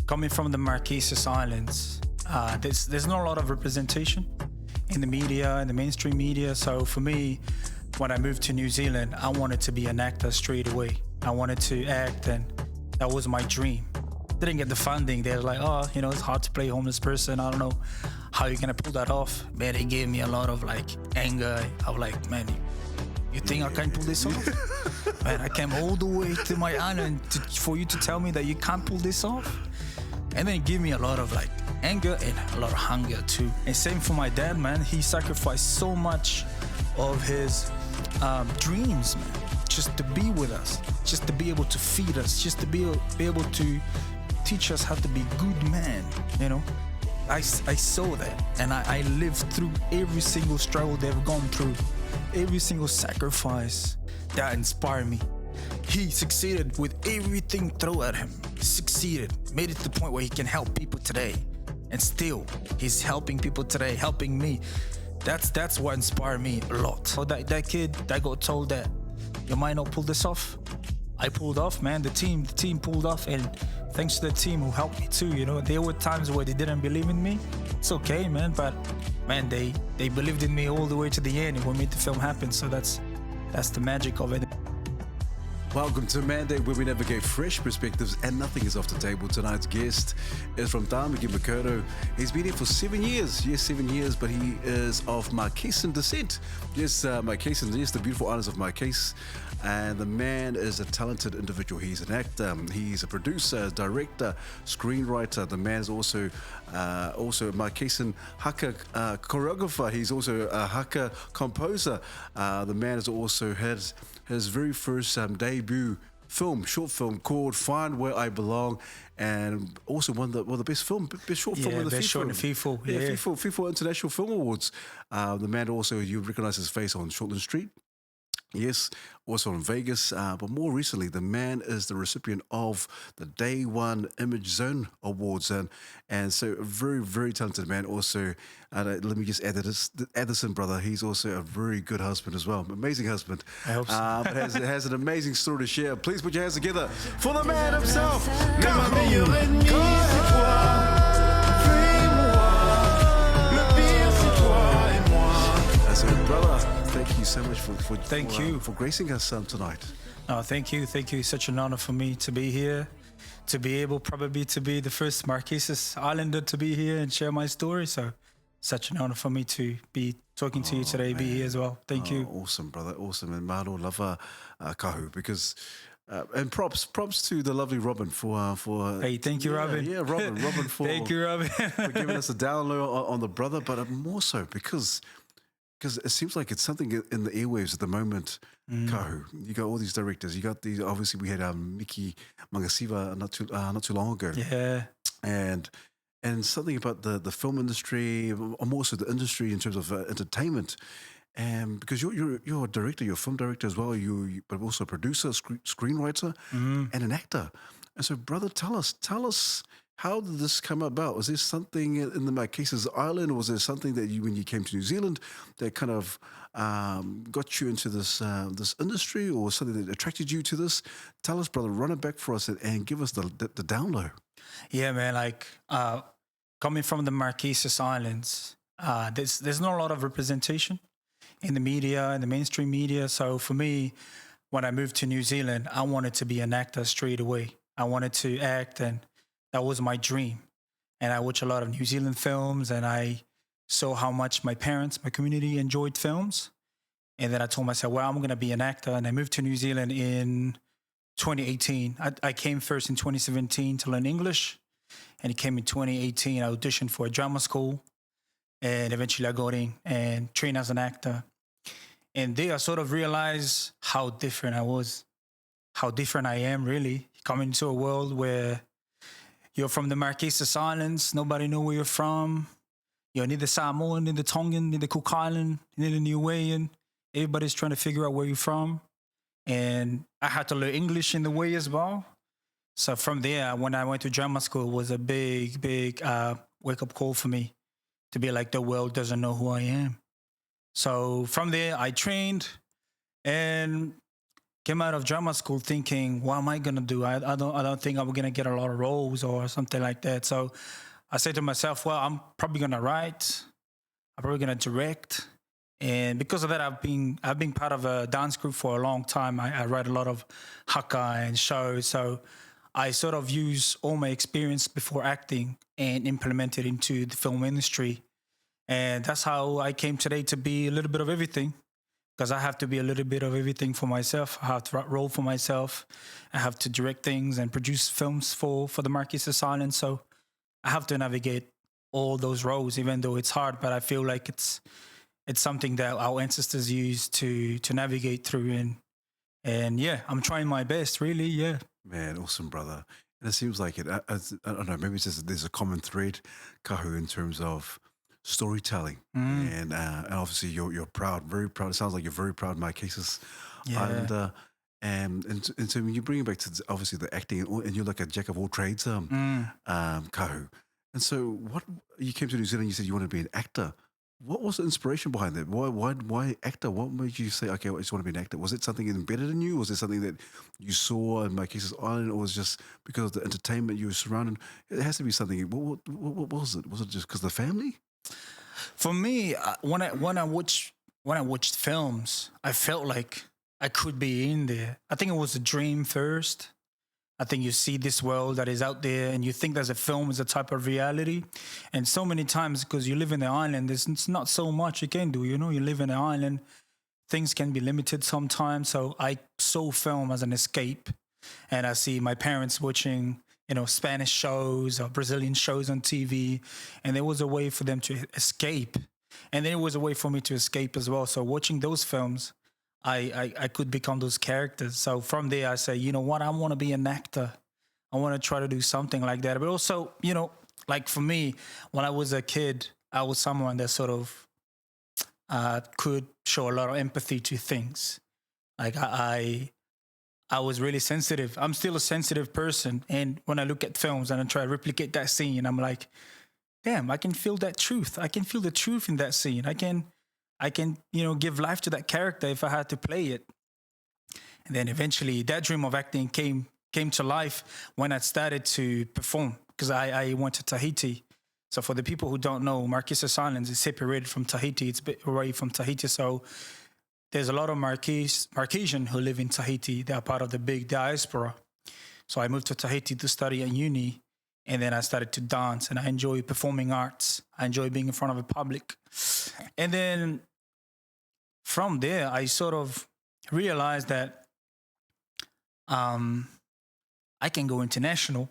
Coming from the Marquesas Islands, there's not a lot of representation in the media, in the mainstream media. So for me, when I moved to New Zealand, I wanted to be an actor straight away. I wanted to act, and that was my dream. Didn't get the funding. They're like, oh, it's hard to play a homeless person. I don't know how you're gonna pull that off. Man, they gave me a lot of anger. I was like, man, you think I can't pull this off? Man, I came all the way to my island for you to tell me that you can't pull this off? And then give me a lot of anger and a lot of hunger too. And same for my dad, man. He sacrificed so much of his dreams, man, just to be with us, just to be able to feed us, just to be able to teach us how to be good man. I saw that, and I lived through every single struggle they've gone through, every single sacrifice that inspired me. He succeeded with everything thrown at him. Succeeded, made it to the point where he can help people today, and still he's helping people today, helping me. That's what inspired me a lot. So that kid that got told that you might not pull this off, I pulled off, man. The team pulled off, and thanks to the team who helped me too. There were times where they didn't believe in me. It's okay, man, but man, they believed in me all the way to the end, and we made the film happen. So that's the magic of it. Welcome to Mandate, where we navigate fresh perspectives and nothing is off the table. Tonight's guest is from Tāmaki Makaurau. He's been here for 7 years. Yes, 7 years, but he is of Marquesan descent. Yes, Marquesan, yes, the beautiful islands of Marquesas. And the man is a talented individual. He's an actor, he's a producer, director, screenwriter. The man is also Marquesan haka choreographer. He's also a haka composer. The man has also had his very first debut short film called Find Where I Belong, and also won the best short film in the best short in FIFA. FIFA International Film Awards. The man also, you recognize his face on Shortland Street. Yes, also in Vegas, but more recently, the man is the recipient of the Day One Image Zone Awards, and so a very, very talented man. Also, let me just add this in, brother. He's also a very good husband as well, amazing husband. I hope so. But has an amazing story to share. Please put your hands together for the man himself, Kahu Kaiha. That's it, brother. Thank you so much for gracing us tonight. No, thank you. It's such an honor for me to be here, to be able probably to be the first Marquesas Islander to be here and share my story. So, such an honor for me to be talking to you today, be here as well. Thank you. Awesome, brother. Awesome. And Mano lava Kahu, because and props to the lovely Robin for hey, thank you, Robin. Yeah, Robin for thank you, Robin, for giving us a download on the brother, but more so because it seems like it's something in the airwaves at the moment. Kahu, you got all these directors. You got these. Obviously, we had Miki Mangasiva not too long ago. Yeah, and something about the film industry, or more so the industry in terms of entertainment. And because you're a director, you're a film director as well. But also a producer, screenwriter, and an actor. And so, brother, tell us. How did this come about? Was there something in the Marquesas Island, or was there something that when you came to New Zealand that kind of got you into this industry, or something that attracted you to this? Tell us, brother, run it back for us and give us the download. Yeah, man, coming from the Marquesas Islands, there's not a lot of representation in the media, in the mainstream media. So for me, when I moved to New Zealand, I wanted to be an actor straight away. I wanted to act, and that was my dream. And I watched a lot of New Zealand films, and I saw how much my parents, my community enjoyed films. And then I told myself, well, I'm going to be an actor. And I moved to New Zealand in 2018. I came first in 2017 to learn English. And it came in 2018. I auditioned for a drama school. And eventually I got in and trained as an actor. And there I sort of realized how different I was, how different I am, really. Coming into a world where you're from the Marquesas Islands, nobody knows where you're from. You're neither Samoan, neither Tongan, neither Cook Island, neither Niuean. Everybody's trying to figure out where you're from. And I had to learn English in the way as well. So from there, when I went to drama school, it was a big wake-up call for me to be like, the world doesn't know who I am. So from there, I trained, and came out of drama school thinking, what am I gonna do? I don't think I'm gonna get a lot of roles or something like that. So I said to myself, well, I'm probably gonna write, I'm probably gonna direct. And because of that, I've been part of a dance group for a long time. I write a lot of haka and shows. So I sort of use all my experience before acting and implement it into the film industry. And that's how I came today to be a little bit of everything, because I have to be a little bit of everything for myself. I have to roll for myself. I have to direct things and produce films for the Marquesas Islands. So I have to navigate all those roles, even though it's hard. But I feel like it's something that our ancestors used to navigate through. And yeah, I'm trying my best, really, yeah. Man, awesome, brother. And it seems like it. I don't know. Maybe it's just, there's a common thread, Kahu, in terms of storytelling, and obviously you're proud, very proud. It sounds like you're very proud of Marquesas. Yeah. And so when you bring it back to obviously the acting, and you're like a jack of all trades, Kahu. And so what you came to New Zealand, you said you wanted to be an actor. What was the inspiration behind that? Why actor? What made you say, okay, I just want to be an actor? Was it something embedded in you? Was it something that you saw in Marquesas Island, or was it just because of the entertainment you were surrounded? It has to be something. What was it? Was it just because of the family? For me, when I watched films, I felt like I could be in there. I think it was a dream first. I think you see this world that is out there and you think there's a film is a type of reality. And so many times, because you live in the island, there's not so much you can do. You know, you live in the island, things can be limited sometimes. So I saw film as an escape. And I see my parents watching, Spanish shows or Brazilian shows on TV. And there was a way for them to escape. And there was a way for me to escape as well. So watching those films, I could become those characters. So from there, I say, you know what, I want to be an actor. I want to try to do something like that. But also, like for me, when I was a kid, I was someone that sort of could show a lot of empathy to things. Like I was really sensitive. I'm still a sensitive person. And when I look at films and I try to replicate that scene, I'm like, damn, I can feel that truth. I can feel the truth in that scene. I can, give life to that character if I had to play it. And then eventually that dream of acting came to life when I started to perform, because I went to Tahiti. So for the people who don't know, Marquesas Islands is separated from Tahiti. It's a bit away from Tahiti. So there's a lot of Marquesian who live in Tahiti. They are part of the big diaspora. So I moved to Tahiti to study at uni. And then I started to dance, and I enjoy performing arts. I enjoy being in front of a public. And then from there, I sort of realized that I can go international.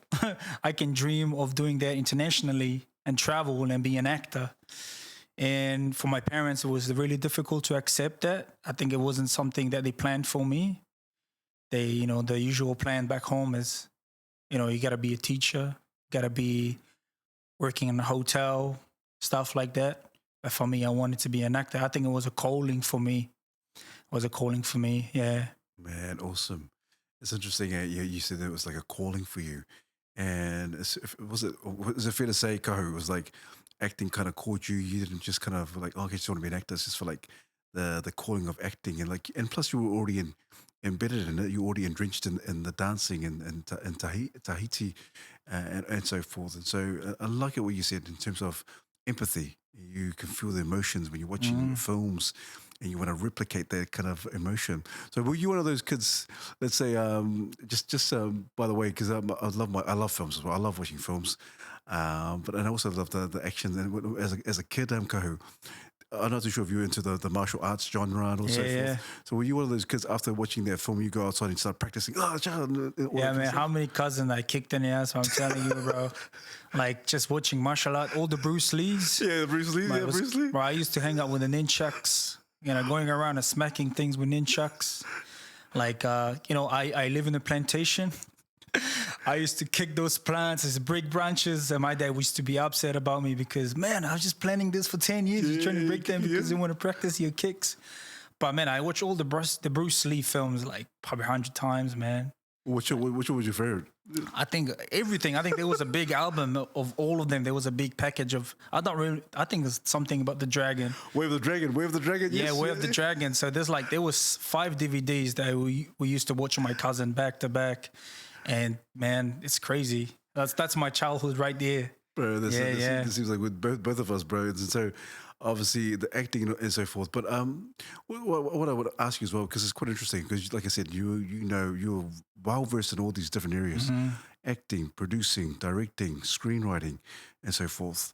I can dream of doing that internationally and travel and be an actor. And for my parents, it was really difficult to accept that. I think it wasn't something that they planned for me. They, the usual plan back home is, you got to be a teacher. Got to be working in a hotel, stuff like that. But for me, I wanted to be an actor. I think it was a calling for me. Yeah. Man, awesome. It's interesting. You said it was like a calling for you. And is it fair to say, Kahu, it was like acting kind of caught you? You didn't just kind of like, oh, I just want to be an actor. It's just for like the calling of acting. And plus you were already embedded in it. You were already drenched in the dancing in Tahiti. And so forth. And so I like it what you said in terms of empathy. You can feel the emotions when you're watching films and you want to replicate that kind of emotion. So were you one of those kids, let's say, by the way, because I love films as well. I love watching films. But I also love the action. And as a kid, Kahu, I'm not too sure if you're into the martial arts genre and also forth. So were you one of those kids after watching that film, you go outside and start practicing? Yeah, man, how many cousins I kicked in the ass? I'm telling you, bro. Like just watching martial art, all the Bruce Lees. Yeah, Bruce Lee. Bruce Lee. Bro, I used to hang out with the nunchucks, going around and smacking things with nunchucks. Like, I live in a plantation. I used to kick those plants as break branches, and my dad used to be upset about me because, man, I was just planning this for 10 years. You're trying to break them because you want to practice your kicks. But, man, I watch all the Bruce Lee films like probably 100 times, man. Which one was your favorite? I think everything. I think there was a big album of all of them. There was a big package of. I think it's something about the dragon. Wave the Dragon. Yes. Yeah, Way of the Dragon. So there was 5 DVDs that we used to watch with my cousin back to back, and man, it's crazy. That's my childhood right there. Bro, this seems like with both of us, bro. And so, obviously, the acting and so forth. But what I would ask you as well, because it's quite interesting, because like I said, you're well versed in all these different areas: acting, producing, directing, screenwriting, and so forth.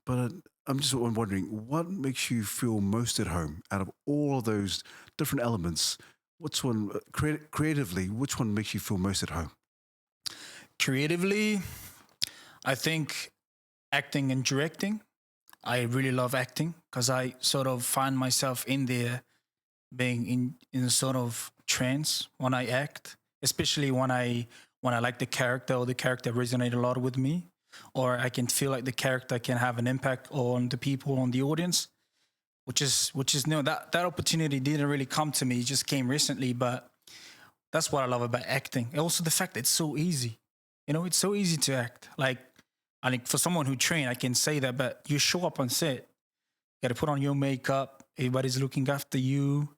But I'm wondering, what makes you feel most at home out of all of those different elements? Which one, creatively, which one makes you feel most at home? Creatively, I think acting and directing. I really love acting because I sort of find myself in there being in a sort of trance when I act, especially when I like the character or the character resonates a lot with me, or I can feel like the character can have an impact on the people, on the audience, which is that opportunity didn't really come to me. It just came recently, but that's what I love about acting. And also the fact that it's so easy. It's so easy to act. Like, I think for someone who trained, I can say that, but you show up on set, you got to put on your makeup, everybody's looking after you,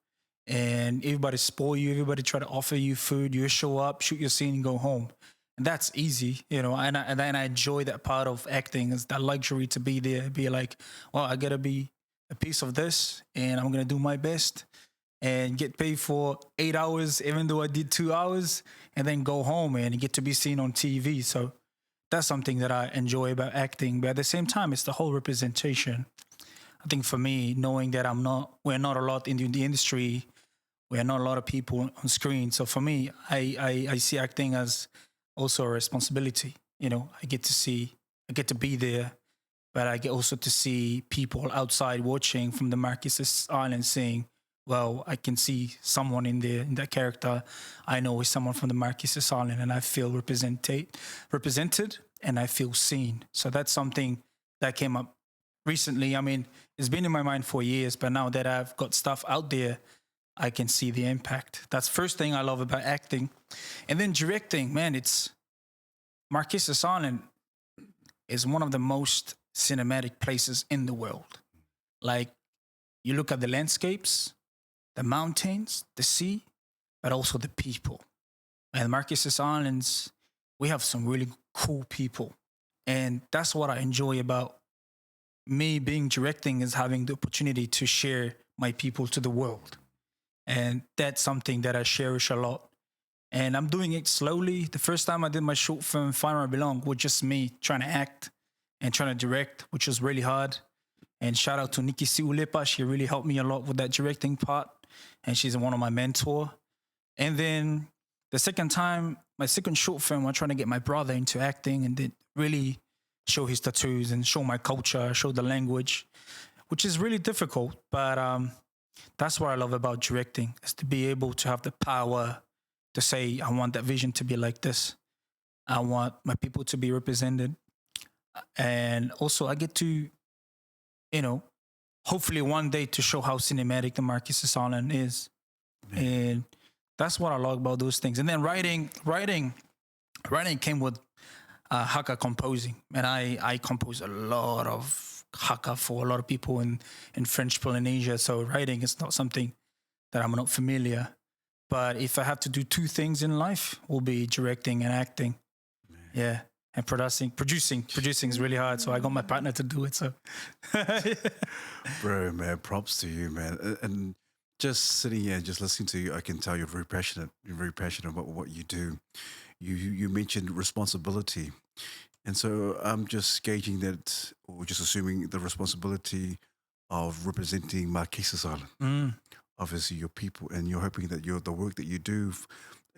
and everybody spoil you, everybody try to offer you food, you show up, shoot your scene, and go home. And that's easy, and I enjoy that part of acting, is that luxury to be there, be like, well, I got to be a piece of this, and I'm going to do my best, and get paid for 8 hours, even though I did 2 hours, and then go home and get to be seen on TV. So that's something that I enjoy about acting. But at the same time, it's the whole representation. I think for me, knowing that we're not a lot in the industry, we're not a lot of people on screen. So for me, I see acting as also a responsibility. I get to be there, but I get also to see people outside watching from the Marquesas Islands saying, well, I can see someone in there, in that character. I know it's someone from the Marquesas Island, and I feel represented, and I feel seen. So that's something that came up recently. I mean, it's been in my mind for years, but now that I've got stuff out there, I can see the impact. That's the first thing I love about acting. And then directing, man, it's Marquesas Island is one of the most cinematic places in the world. Like, you look at the landscapes, the mountains, the sea, but also the people. And Marquesas Islands, we have some really cool people. And that's what I enjoy about me being directing, is having the opportunity to share my people to the world. And that's something that I cherish a lot. And I'm doing it slowly. The first time I did my short film, Find Where I Belong, was just me trying to act and trying to direct, which was really hard. And shout out to Nikki Siulepa. She really helped me a lot with that directing part. And she's one of my mentors. And then the second time, my second short film, I'm trying to get my brother into acting and then really show his tattoos and show my culture, show the language, which is really difficult. But that's what I love about directing, is to be able to have the power to say, I want that vision to be like this. I want my people to be represented. And also I get to, hopefully one day to show how cinematic the Marquesas Island is. Yeah. And that's what I love about those things. And then writing came with haka composing. And I compose a lot of haka for a lot of people in French Polynesia. So writing is not something that I'm not familiar. But if I have to do 2 things in life, will be directing and acting. Man. Yeah. And producing is really hard. So I got my partner to do it. So, bro, man, props to you, man. And just sitting here, just listening to you, I can tell you're very passionate. You're very passionate about what you do. You mentioned responsibility, and so I'm just gauging that, or just assuming the responsibility of representing Marquesas Island. Obviously, your people, and you're hoping that the work that you do,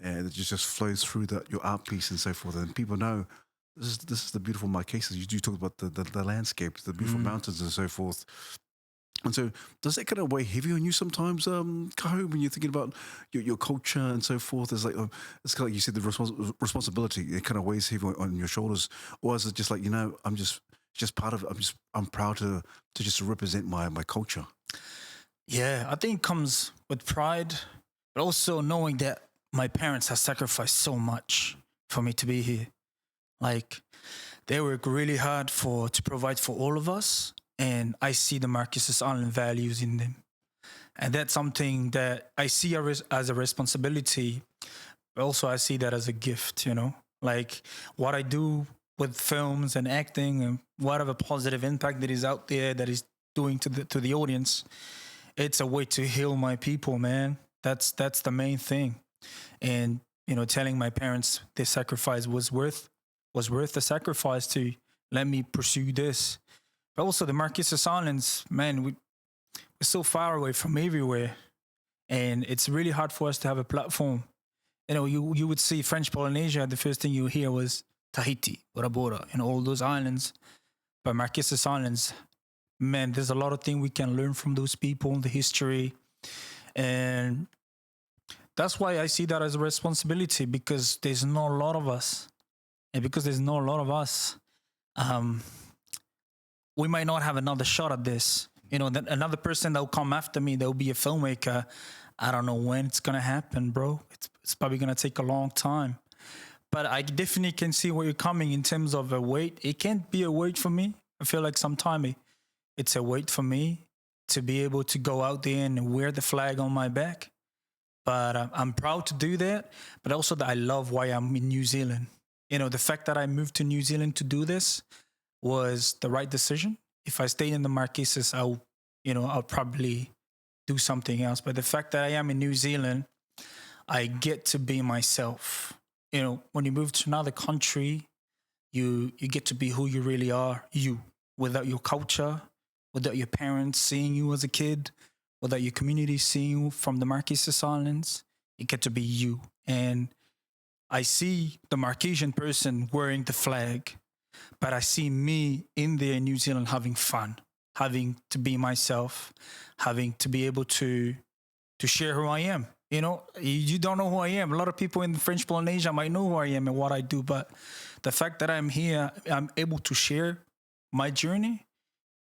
and it just flows through your art piece and so forth, and people know. This is the beautiful Marquesas. You do talk about the landscapes, the beautiful mountains and so forth. And so does that kind of weigh heavy on you sometimes, Kahu, when you're thinking about your culture and so forth? It's like, it's kind of like you said, the responsibility, it kind of weighs heavy on your shoulders. Or is it just like, I'm just part of it. I'm proud to just represent my culture. Yeah, I think it comes with pride, but also knowing that my parents have sacrificed so much for me to be here. Like they work really hard to provide for all of us, and I see the Marquesas Island values in them, and that's something that I see as a responsibility. But also, I see that as a gift. Like what I do with films and acting and whatever positive impact that is out there that is doing to the audience. It's a way to heal my people, man. That's the main thing. And telling my parents their sacrifice was worth the sacrifice to let me pursue this. But also the Marquesas Islands, man, we're so far away from everywhere, and it's really hard for us to have a platform. You would see French Polynesia. The first thing you hear was Tahiti, Bora Bora, and all those islands. But Marquesas Islands, man, there's a lot of things we can learn from those people, the history. And that's why I see that as a responsibility, because there's not a lot of us. And because there's not a lot of us, we might not have another shot at this. Another person that will come after me, that will be a filmmaker. I don't know when it's going to happen, bro. It's probably going to take a long time. But I definitely can see where you're coming in terms of a weight. It can't be a weight for me. I feel like sometimes it's a weight for me to be able to go out there and wear the flag on my back. But I'm proud to do that. But also that I love why I'm in New Zealand. The fact that I moved to New Zealand to do this was the right decision. If I stayed in the Marquesas, I'll probably do something else. But the fact that I am in New Zealand, I get to be myself. When you move to another country, you get to be who you really are, you, without your culture, without your parents seeing you as a kid, without your community seeing you from the Marquesas Islands. You get to be you. And I see the Marquesian person wearing the flag, but I see me in there in New Zealand having fun, having to be myself, having to be able to share who I am. You don't know who I am. A lot of people in French Polynesia might know who I am and what I do, but the fact that I'm here, I'm able to share my journey,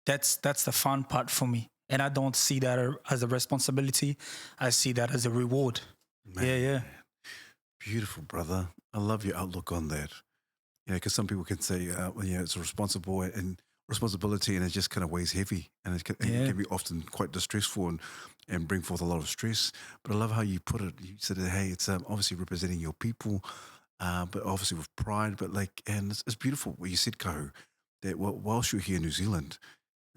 that's the fun part for me. And I don't see that as a responsibility. I see that as a reward. Man, yeah. Beautiful, brother. I love your outlook on that. Because some people can say, it's a responsibility, and it just kind of weighs heavy, and it can be often quite distressful and bring forth a lot of stress. But I love how you put it. You said, hey, it's obviously representing your people, but obviously with pride. But and it's beautiful what you said, Kahu, that whilst you're here in New Zealand,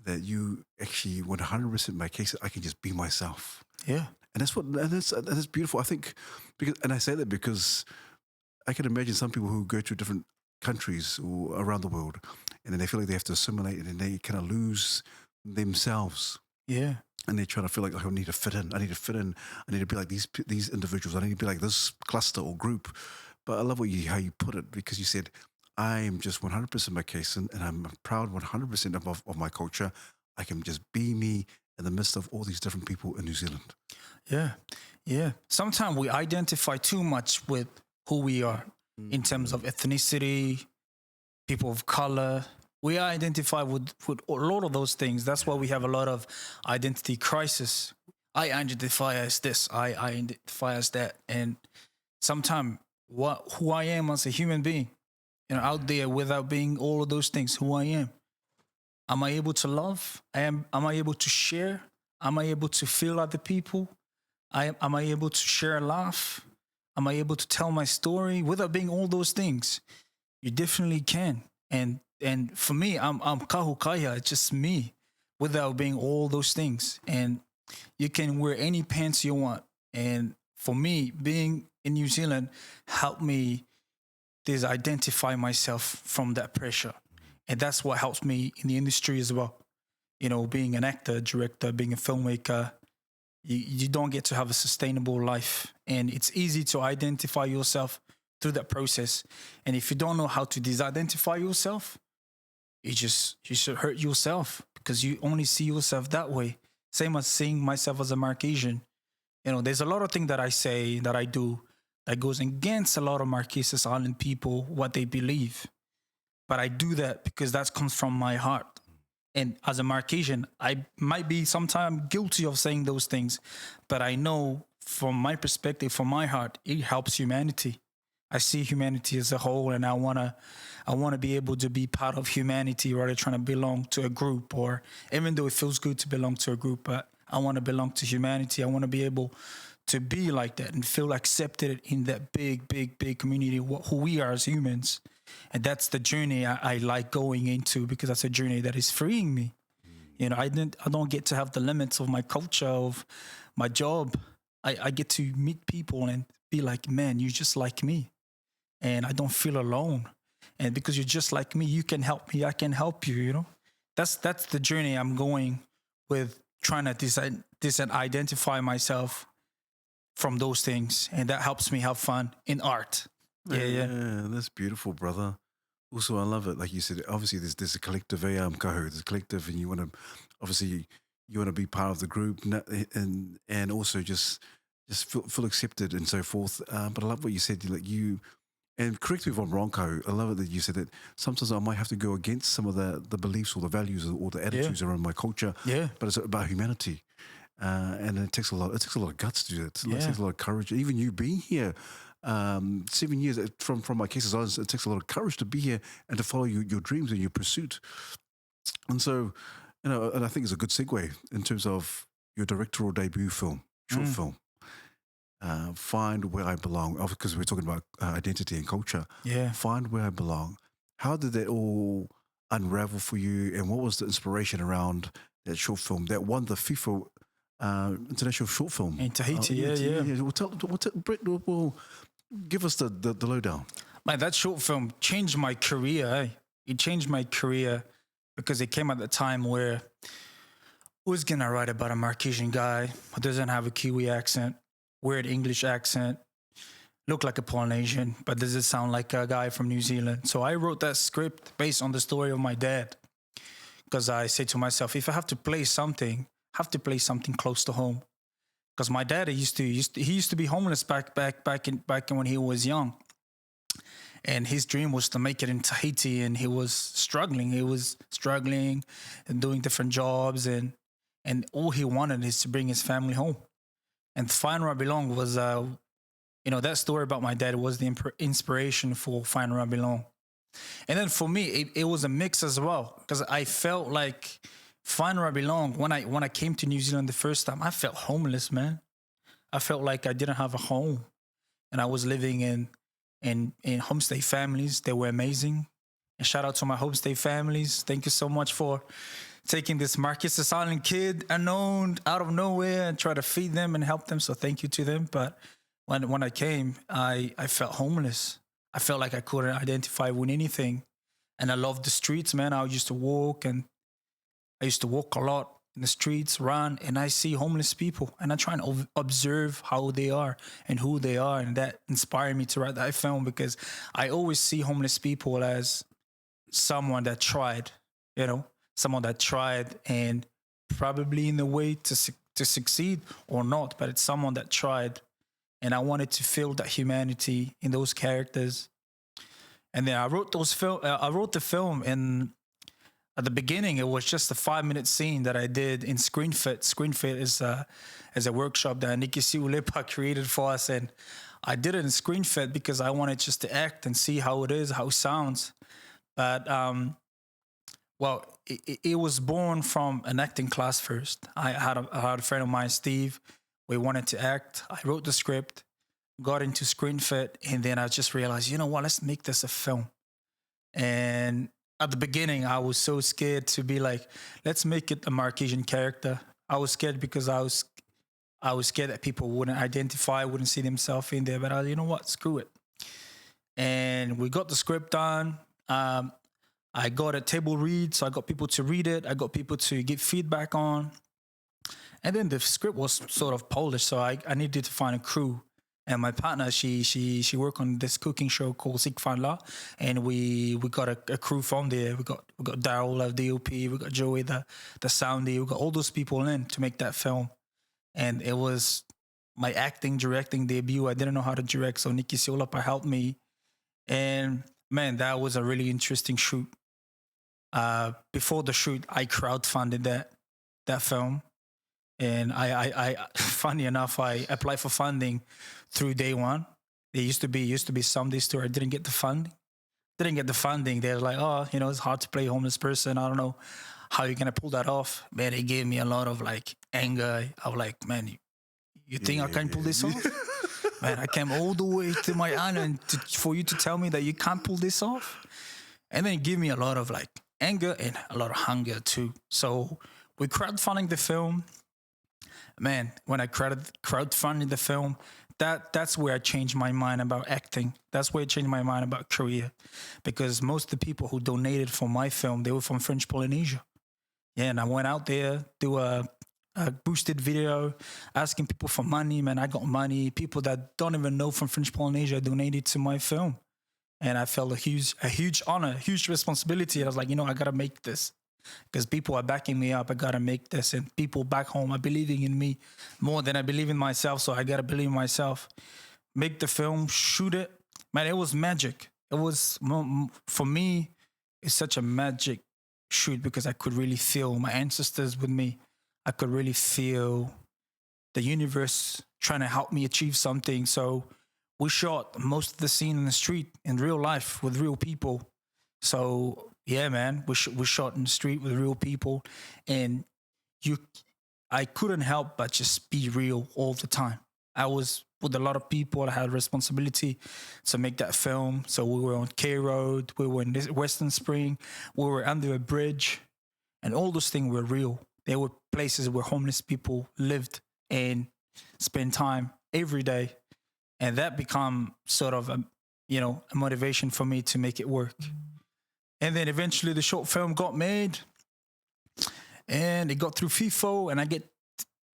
that you actually 100% make case that I can just be myself. Yeah. And that's beautiful. I think, and I say that because I can imagine some people who go to different countries or around the world, and then they feel like they have to assimilate, and then they kind of lose themselves. Yeah. And they try to feel like, I need to fit in. I need to fit in. I need to be like these individuals. I need to be like this cluster or group. But I love how you put it, because you said, I am just 100% my case, and I'm proud 100% of my culture. I can just be me in the midst of all these different people in New Zealand. Yeah. Sometimes we identify too much with who we are in terms of ethnicity, people of color. We identify with a lot of those things. That's why we have a lot of identity crisis. I identify as this. I identify as that. And sometimes who I am as a human being, out there without being all of those things, who I am. Am I able to love? Am I able to share? Am I able to feel other people? Am I able to share a laugh? Am I able to tell my story without being all those things? You definitely can. And for me, I'm Kahu Kaiha. It's just me without being all those things. And you can wear any pants you want. And for me, being in New Zealand helped me identify myself from that pressure. And that's what helps me in the industry as well. Being an actor, director, being a filmmaker, you don't get to have a sustainable life. And it's easy to identify yourself through that process. And if you don't know how to disidentify yourself, you should hurt yourself, because you only see yourself that way. Same as seeing myself as a Marquesian. There's a lot of things that I say, that I do, that goes against a lot of Marquesas Island people, what they believe. But I do that because that comes from my heart. And as a Marquesian, I might be sometimes guilty of saying those things, but I know from my perspective, from my heart, it helps humanity. I see humanity as a whole, and I wanna be able to be part of humanity rather than trying to belong to a group. Or even though it feels good to belong to a group, but I want to belong to humanity. I want to be able to be like that and feel accepted in that big, big, big community, who we are as humans. And that's the journey I like going into, because that's a journey that is freeing me. You know, I don't get to have the limits of my culture, of my job. I get to meet people and be like, man, you're just like me. And I don't feel alone. And because you're just like me, you can help me, I can help you, you know? That's the journey I'm going with, trying to identify myself from those things. And that helps me have fun in art. Yeah. That's beautiful, brother. Also, I love it. Like you said, obviously there's a collective, Kahu. There's a collective, and you want to, obviously, you want to be part of the group, and also just feel accepted and so forth. But I love what you said. Like you, and correct me if I'm wrong, Kahu. I love it that you said that sometimes I might have to go against some of the beliefs or the values or the attitudes around my culture. Yeah. But it's about humanity. And it takes a lot. It takes a lot of guts to do that. It takes a lot of courage. Even you being here, 7 years from Marquesas Islands, it takes a lot of courage to be here and to follow your dreams and your pursuit. And so, you know, and I think it's a good segue in terms of your directorial debut film, short film, Find Where I Belong. Because we're talking about identity and culture. Yeah. Find Where I Belong. How did that all unravel for you, and what was the inspiration around that short film that won the FIFA International Short Film In Tahiti, Brett will give us the lowdown. Man, that short film changed my career. Eh? It changed my career because it came at the time where who's gonna write about a Marquesian guy who doesn't have a Kiwi accent, weird English accent, look like a Polynesian, but does it sound like a guy from New Zealand? So I wrote that script based on the story of my dad, because I said to myself, if I have to play something, I have to play something close to home. Because my dad he used to be homeless back when he was young, and his dream was to make it in Tahiti, and he was struggling. He was struggling and doing different jobs, and all he wanted is to bring his family home. And Find Where I Belong was, that story about my dad was the inspiration for Find Where I Belong. And then for me, it was a mix as well, because I felt like Find Where I Belong, when I came to New Zealand the first time, I felt homeless, man. I felt like I didn't have a home. And I was living in homestay families. They were amazing. And shout out to my homestay families. Thank you so much for taking this Marquesas Island kid, unknown, out of nowhere, and try to feed them and help them. So thank you to them. But when I came, I felt homeless. I felt like I couldn't identify with anything. And I loved the streets, man. I used to walk a lot in the streets, run, and I see homeless people, and I try and observe how they are and who they are, and that inspired me to write that film, because I always see homeless people as someone that tried, and probably in a way to succeed or not, but it's someone that tried, and I wanted to feel that humanity in those characters. And then I wrote the film, and at the beginning, it was just a 5-minute scene that I did in ScreenFit. ScreenFit is a workshop that Nikki Siulepa created for us, and I did it in ScreenFit because I wanted just to act and see how it is, how it sounds. But it was born from an acting class first. I had a friend of mine, Steve. We wanted to act. I wrote the script, got into ScreenFit, and then I just realized, you know what? Let's make this a film. And at the beginning, I was so scared to be like, let's make it a Marquesian character. I was scared because I was scared that people wouldn't identify, wouldn't see themselves in there. But you know what? Screw it. And we got the script done. I got a table read, so I got people to read it. I got people to give feedback on. And then the script was sort of polished, so I needed to find a crew. And my partner, she worked on this cooking show called Sikfanla, and we got a crew from there. We got Daryl, DOP, we got Joey, the soundy, we got all those people in to make that film. And it was my directing debut. I didn't know how to direct, so Nikki Siolapa helped me. And man, that was a really interesting shoot. Before the shoot, I crowdfunded that film. And funny enough, I applied for funding through day one. There used to be some days too I didn't get the funding. They're like, oh, it's hard to play a homeless person. I don't know how you're gonna pull that off. Man, they gave me a lot of like anger. I was like, man, you think I can pull this off? Man, I came all the way to my island for you to tell me that you can't pull this off? And then it gave me a lot of like anger and a lot of hunger too. So we crowdfunding the film. Man, when I crowdfunded the film, that's where I changed my mind about acting. That's where I changed my mind about career. Because most of the people who donated for my film, they were from French Polynesia. Yeah, and I went out there, do a boosted video, asking people for money. Man, I got money. People that don't even know from French Polynesia donated to my film. And I felt a huge honor, a huge responsibility. And I was like, I got to make this. Because people are backing me up. I got to make this. And people back home are believing in me more than I believe in myself. So I got to believe in myself. Make the film, shoot it. Man, it was magic. It was, for me, it's such a magic shoot because I could really feel my ancestors with me. I could really feel the universe trying to help me achieve something. So we shot most of the scene in the street in real life with real people. So yeah, man, we shot in the street with real people, and I couldn't help but just be real all the time. I was with a lot of people. I had responsibility to make that film. So we were on K Road, we were in Western Spring, we were under a bridge, and all those things were real. There were places where homeless people lived and spent time every day, and that became sort of a motivation for me to make it work. And then eventually the short film got made and it got through FIFO, and I get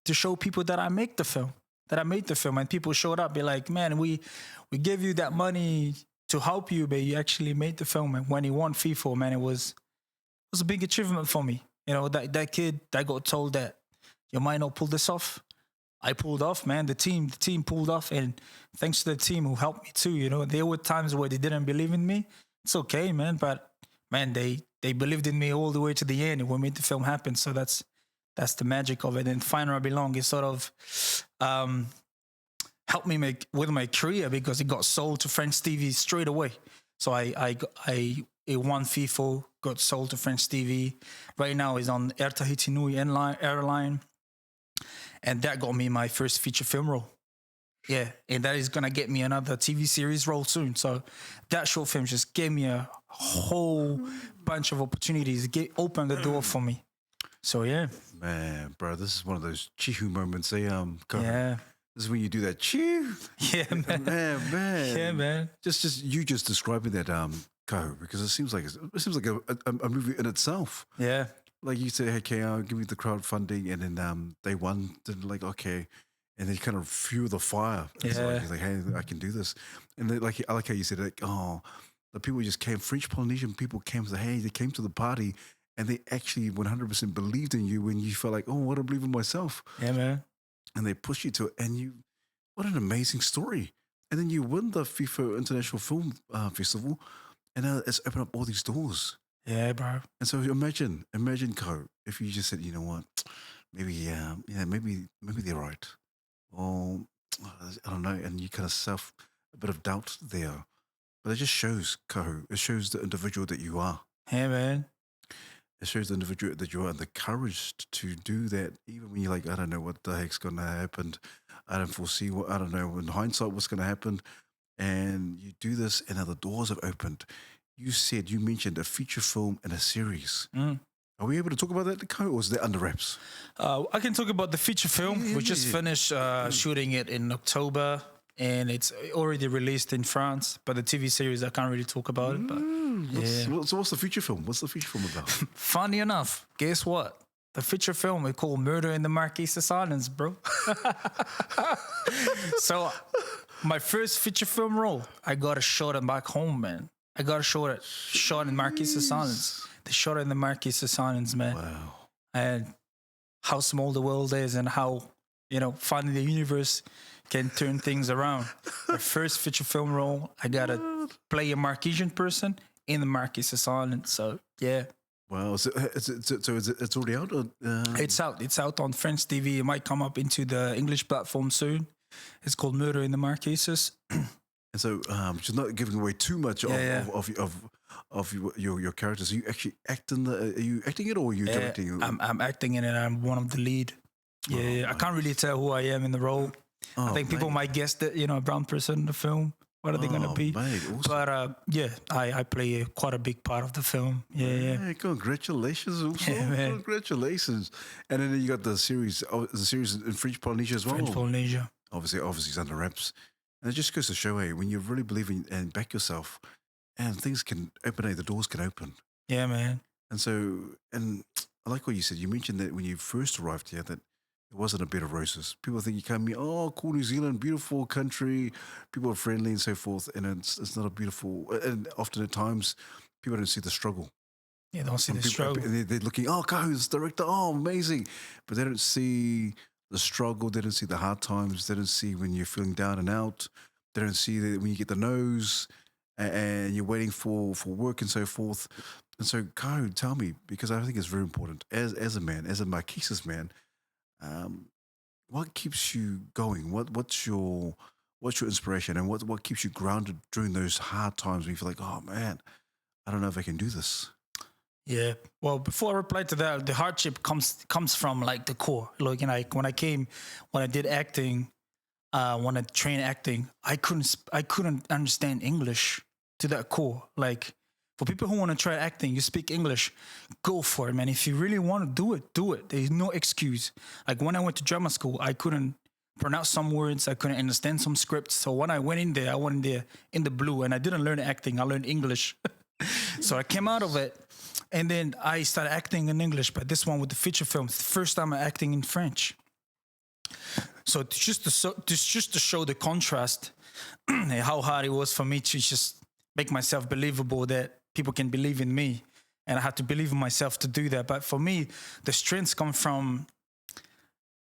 to show people that I made the film. And people showed up, be like, man, we gave you that money to help you, but you actually made the film. And when he won FIFO, man, it was a big achievement for me. That kid that got told that you might not pull this off. I pulled off, man. The team pulled off, and thanks to the team who helped me too. There were times where they didn't believe in me. It's okay, man, but man, they believed in me all the way to the end, and we made the film happen. So that's the magic of it. And Find Where I Belong is sort of helped me make with my career because it got sold to French TV straight away. So it won FIFO, got sold to French TV. Right now it's on Air Tahiti Nui airline, and that got me my first feature film role. Yeah, and that is going to get me another TV series role soon. So that short film just gave me a whole bunch of opportunities, opened the door for me. So, yeah. Man, bro, this is one of those chihu moments. Yeah. This is when you do that chihu. Yeah, man. Man. Yeah, man. Just you describing that, Kahu, because it seems like a movie in itself. Yeah. Like you say, hey, KR, give me the crowdfunding, and then they won. Then like, okay. And they kind of fuel the fire. Yeah. It's like, hey, I can do this. And I like how you said, like, oh, the people just came, French Polynesian people came to, hey, they came to the party, and they actually 100% believed in you when you felt like, oh, I don't believe in myself. Yeah, man. And they pushed you to it. And what an amazing story. And then you win the FIFA International Film Festival, and now it's opened up all these doors. Yeah, bro. And so imagine, Ko, if you just said, you know what, maybe they're right. Or I don't know, and you kind of a bit of doubt there. But it just shows, Kahu, it shows the individual that you are. Yeah, man. It shows the individual that you are, and the courage to do that, even when you're like, I don't know what the heck's going to happen. I don't foresee I don't know in hindsight what's going to happen. And you do this, and now the doors have opened. You mentioned a feature film and a series. Are we able to talk about that, Kahu, or is that under wraps? I can talk about the feature film. We just finished shooting it in October, and it's already released in France. But the TV series, I can't really talk about it. But So what's the feature film? What's the feature film about? Funny enough, guess what? The feature film is called Murder in the Marquesas Islands, bro. So my first feature film role, I got a shot it back home, man. I got a shot in Marquesas Islands. They shot it in the Marquesas Islands, man. Wow. And how small the world is, and how, finding the universe can turn things around. My first feature film role, I got to play a Marquesian person in the Marquesas Islands. So, yeah. Wow. It's already out? Or, It's out. It's out on French TV. It might come up into the English platform soon. It's called Murder in the Marquesas. and so, she's not giving away too much of your characters. Are you actually acting are you acting it, or are you directing it? I'm acting in it. I'm one of the lead. I can't really tell who I am in the role. I think people might guess that, a brown person in the film. What are they going to be? Mate, awesome. But I play quite a big part of the film. Yeah. Congratulations, also. man. Congratulations. And then you got the series in French Polynesia as well. French Polynesia. Obviously it's under wraps. And it just goes to show, hey, when you really believe in and back yourself, and things can open, the doors can open. Yeah, man. And so, and I like what you said. You mentioned that when you first arrived here, that it wasn't a bed of roses. People think you come here, oh, cool, New Zealand, beautiful country, people are friendly and so forth. And it's not a beautiful, and often at times, people don't see the struggle. Yeah, they don't see the struggle. They're looking, oh, Kahu's director, oh, amazing. But they don't see the struggle. They don't see the hard times. They don't see when you're feeling down and out. They don't see that when you get the nose and you're waiting for work and so forth. And so, Kahu, tell me, because I think it's very important, as a man, as a Marquesas man, what keeps you going? What's your inspiration, and what keeps you grounded during those hard times when you feel like, oh man, I don't know if I can do this? Yeah. Well, before I reply to that, the hardship comes from like the core. Like, when I did acting, when I trained acting, I couldn't understand English to that core. Like, for people who want to try acting, you speak English, go for it, man. If you really want to do it, do it. There's no excuse. Like, when I went to drama school, I couldn't pronounce some words. I couldn't understand some scripts. So when I went in there in the blue, and I didn't learn acting. I learned English. So I came out of it, and then I started acting in English. But this one with the feature films, the first time I'm acting in French. So just to show the contrast, how hard it was for me to just make myself believable, that people can believe in me, and I had to believe in myself to do that. But for me, the strengths come from,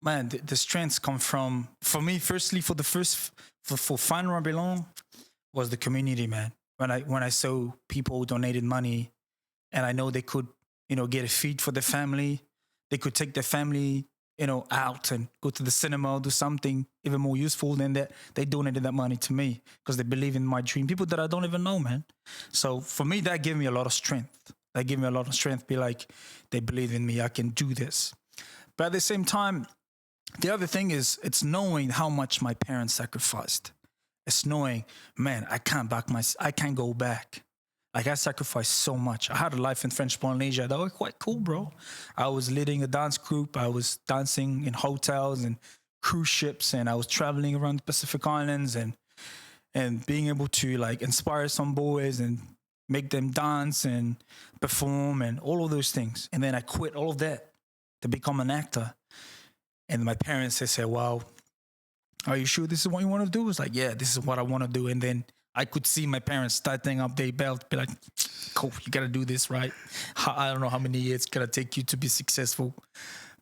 man. The strengths come from, for me, firstly, for Find Where I Belong, was the community, man. When I saw people who donated money, and I know they could, get a feed for their family, they could take their family, out and go to the cinema or do something even more useful than that. They donated that money to me because they believe in my dream. People that I don't even know, man. So for me, that gave me a lot of strength. Be like, they believe in me. I can do this. But at the same time, the other thing is, it's knowing how much my parents sacrificed. It's knowing, man, I can't go back. Like, I sacrificed so much. I had a life in French Polynesia that was quite cool, bro. I was leading a dance group. I was dancing in hotels and cruise ships, and I was traveling around the Pacific Islands and being able to, like, inspire some boys and make them dance and perform and all of those things. And then I quit all of that to become an actor. And my parents, they said, well, are you sure this is what you want to do? I was like, yeah, this is what I want to do. And then I could see my parents tightening up their belt, be like, cool, you got to do this, right? I don't know how many years it's going to take you to be successful.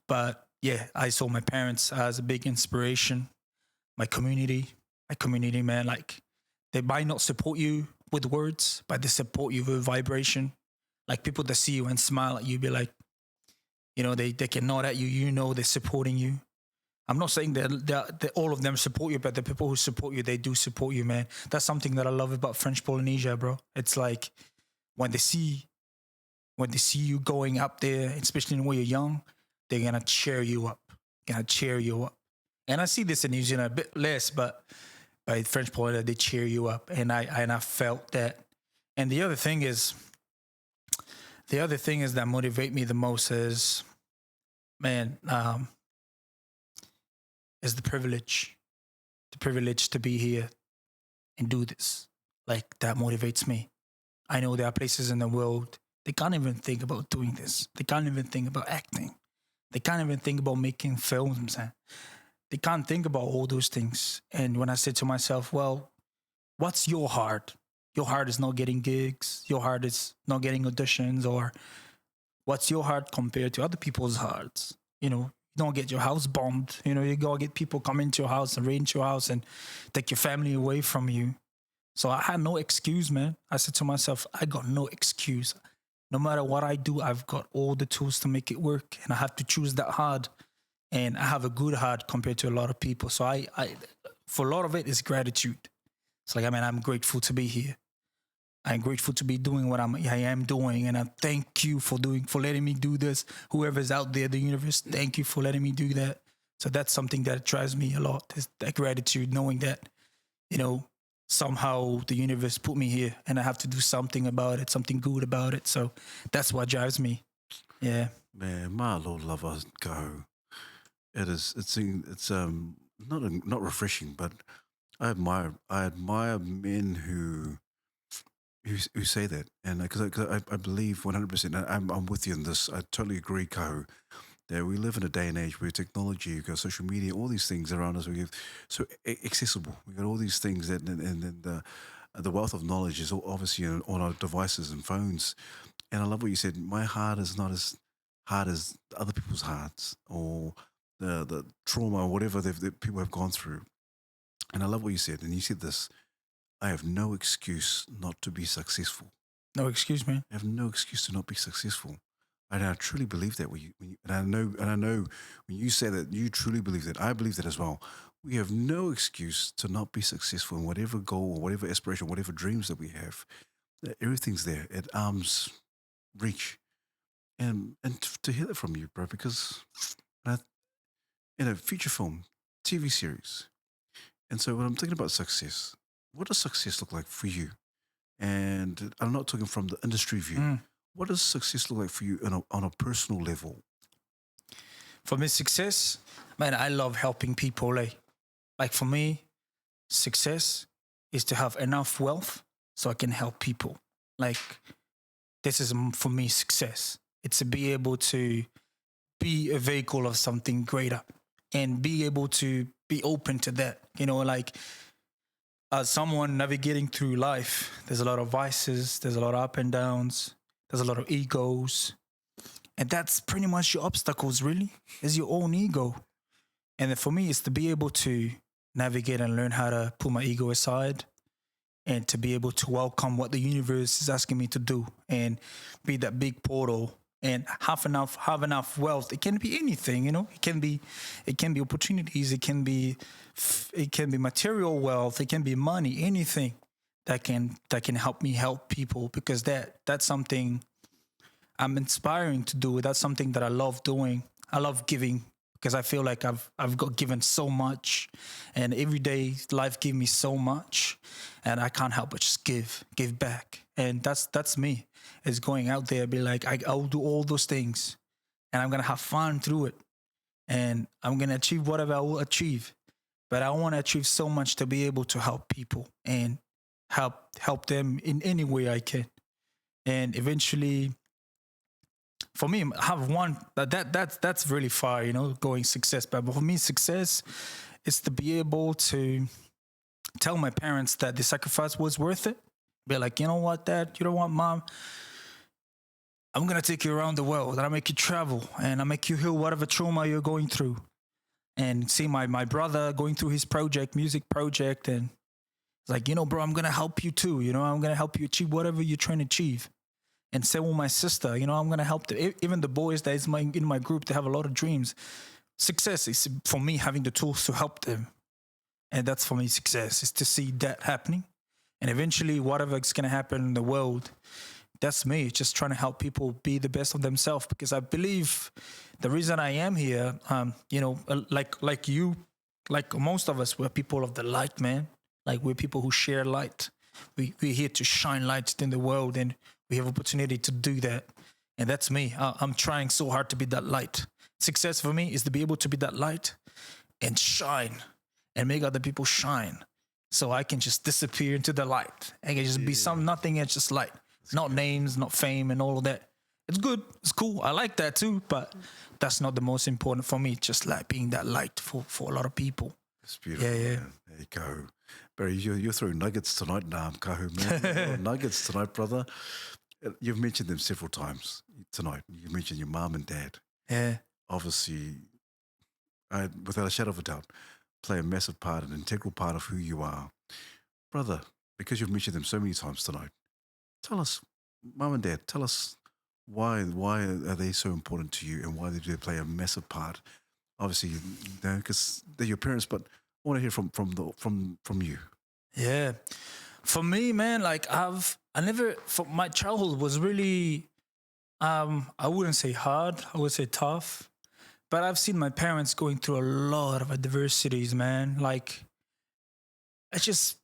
But yeah, I saw my parents as a big inspiration. My community, man, like, they might not support you with words, but they support you with vibration. Like, people that see you and smile at you, be like, they can nod at you, they're supporting you. I'm not saying that all of them support you, but the people who support you, they do support you, man. That's something that I love about French Polynesia, bro. It's like, when they see you going up there, especially when you're young, they're gonna cheer you up. And I see this in New Zealand a bit less, but by French Polynesia, they cheer you up, and I felt that. And the other thing is that motivate me the most is, man, is the privilege to be here and do this. Like, that motivates me. I know there are places in the world, they can't even think about doing this. They can't even think about acting. They can't even think about making films. They can't think about all those things. And when I said to myself, well, what's your heart? Your heart is not getting gigs. Your heart is not getting auditions. Or what's your heart compared to other people's hearts? You don't get your house bombed. You go get people come into your house and raid into your house and take your family away from you. So I had no excuse, man. I said to myself, I got no excuse. no matter what I do, I've got all the tools to make it work, and I have to choose that hard. And I have a good heart compared to a lot of people. So for a lot of it is gratitude. It's like, I mean, I'm grateful to be here. I'm grateful to be doing what I am doing, and I thank you for letting me do this. Whoever's out there, the universe, thank you for letting me do that. So that's something that drives me a lot, is that gratitude, knowing that, somehow the universe put me here, and I have to do something about it, something good about it. So that's what drives me. Yeah. Man, my Lord lover, go. It's not refreshing, but I admire men who say that, and because I believe 100%. I'm with you in this. I totally agree, Kahu, that we live in a day and age where technology, you've got social media, all these things around us. We have so accessible. We got all these things that, and the wealth of knowledge is obviously on our devices and phones. And I love what you said. My heart is not as hard as other people's hearts, or the trauma or whatever that people have gone through. And I love what you said. And you said this: I have no excuse not to be successful. No excuse, man. I have no excuse to not be successful. And I truly believe that and I know when you say that, you truly believe that. I believe that as well. We have no excuse to not be successful in whatever goal or whatever aspiration, whatever dreams that we have. Everything's there at arm's reach. And to hear that from you, bro, because in a feature film, TV series. And so when I'm thinking about success, what does success look like for you? And I'm not talking from the industry view. What does success look like for you on a personal level? For me, success, man, I love helping people. Like for me, success is to have enough wealth so I can help people. Like, this is for me success. It's to be able to be a vehicle of something greater and be able to be open to that. Like, as someone navigating through life, there's a lot of vices, there's a lot of up and downs, there's a lot of egos. And that's pretty much your obstacles, really, is your own ego. And then for me, it's to be able to navigate and learn how to put my ego aside, and to be able to welcome what the universe is asking me to do, and be that big portal and have enough wealth. It can be anything, It can be opportunities. It can be material wealth. It can be money. Anything that can help me help people, because that's something I'm inspiring to do. That's something that I love doing. I love giving, because I feel like I've got given so much, and every day life gives me so much, and I can't help but just give back. And that's me. Is going out there, be like, I'll do all those things, and I'm gonna have fun through it, and I'm gonna achieve whatever I will achieve. But I want to achieve so much to be able to help people and help them in any way I can. And eventually, for me, have one that's really far, going success. But for me, success is to be able to tell my parents that the sacrifice was worth it. Be like, you know what, Dad? You know what, Mom? I'm gonna take you around the world, and I make you travel, and I make you heal whatever trauma you're going through. And see my brother going through his music project, and it's like, bro, I'm gonna help you too. I'm gonna help you achieve whatever you're trying to achieve. And same with my sister, I'm gonna help them. Even the boys that is in my group, they have a lot of dreams. Success is for me having the tools to help them, and that's for me success, is to see that happening, and eventually whatever is gonna happen in the world. That's me, just trying to help people be the best of themselves, because I believe the reason I am here, like you, like most of us, we're people of the light, man. Like, we're people who share light. We're here to shine light in the world, and we have opportunity to do that. And that's me. I'm trying so hard to be that light. Success for me is to be able to be that light and shine and make other people shine. So I can just disappear into the light. I can just be nothing, it's just light. Not names, not fame, and all of that. It's good. It's cool. I like that too. But that's not the most important for me. Just like being that light for a lot of people. It's beautiful. Yeah. Man. There you go. Barry, you're throwing nuggets tonight, Kahu, man. Nuggets tonight, brother. You've mentioned them several times tonight. You mentioned your mom and dad. Yeah. Obviously, without a shadow of a doubt, play a massive part, an integral part of who you are. Brother, because you've mentioned them so many times tonight, tell us, Mum and Dad, tell us Why are they so important to you, and why do they play a massive part? Obviously, because they're your parents, but I want to hear from you. Yeah. For me, man, like I never, for my childhood was really, I wouldn't say hard, I would say tough. But I've seen my parents going through a lot of adversities, man. Like, it's just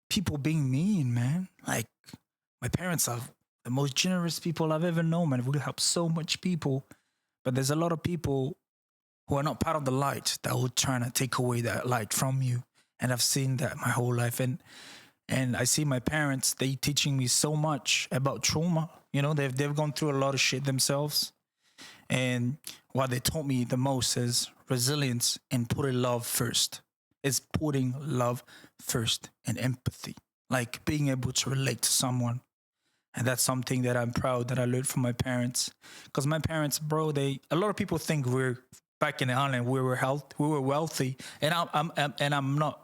people being mean, man. Like, my parents are the most generous people I've ever known, man. We help so much people. But there's a lot of people who are not part of the light that will try to take away that light from you. And I've seen that my whole life. And I see my parents, they teaching me so much about trauma. You know, they've gone through a lot of shit themselves. And what they taught me the most is resilience and putting love first. It's putting love first and empathy, like being able to relate to someone. And that's something that I'm proud that I learned from my parents. Because my parents, bro, a lot of people think we're back in the island, we were wealthy, and I'm not.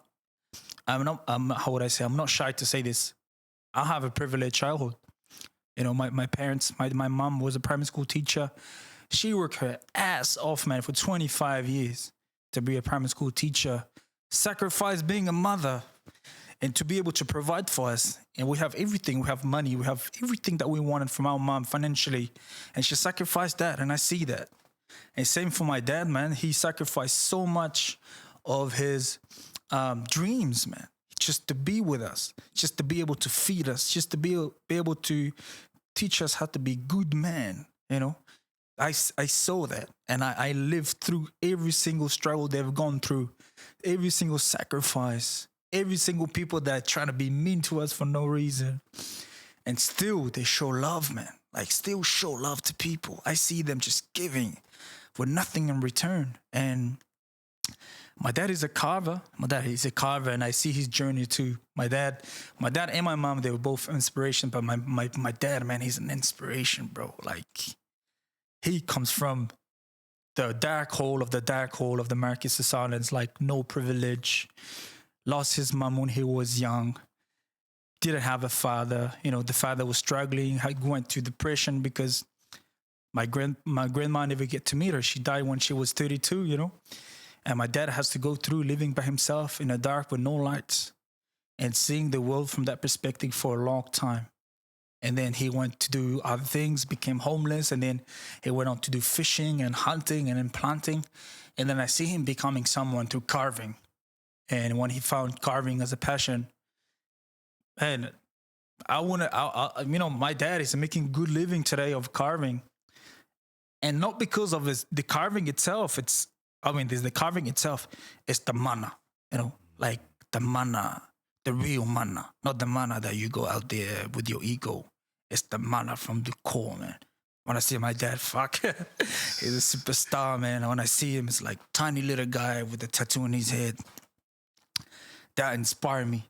How would I say? I'm not shy to say this. I have a privileged childhood. You know, my parents, my mom was a primary school teacher. She worked her ass off, man, for 25 years to be a primary school teacher, sacrificed being a mother, and to be able to provide for us. And we have everything. We have money. We have everything that we wanted from our mom financially. And she sacrificed that, and I see that. And same for my dad, man. He sacrificed so much of his dreams, man, just to be with us, just to be able to feed us, just to be able to teach us how to be good man, you know. I saw that, and I lived through every single struggle they've gone through, every single sacrifice, every single people that try to be mean to us for no reason. And still, they show love, man. Like, still show love to people. I see them just giving with nothing in return. And my dad is a carver. And I see his journey too. My dad and my mom, they were both inspiration. But my dad, man, he's an inspiration, bro. Like, he comes from the dark hole of the Marquesas Islands, like no privilege. Lost his mom when he was young. Didn't have a father. You know, the father was struggling. He went to depression because my grandma never get to meet her. She died when she was 32, you know. And my dad has to go through living by himself in the dark with no lights and seeing the world from that perspective for a long time. And then he went to do other things, became homeless, and then he went on to do fishing and hunting and then planting. And then I see him becoming someone through carving. And when he found carving as a passion, and my dad is making good living today of carving. And not because of the carving itself, there's the carving itself, it's the mana, you know, like the mana, the real mana, not the mana that you go out there with your ego. It's the mana from the core, man. When I see my dad, fuck, he's a superstar, man. When I see him, it's like tiny little guy with a tattoo on his head. That inspired me.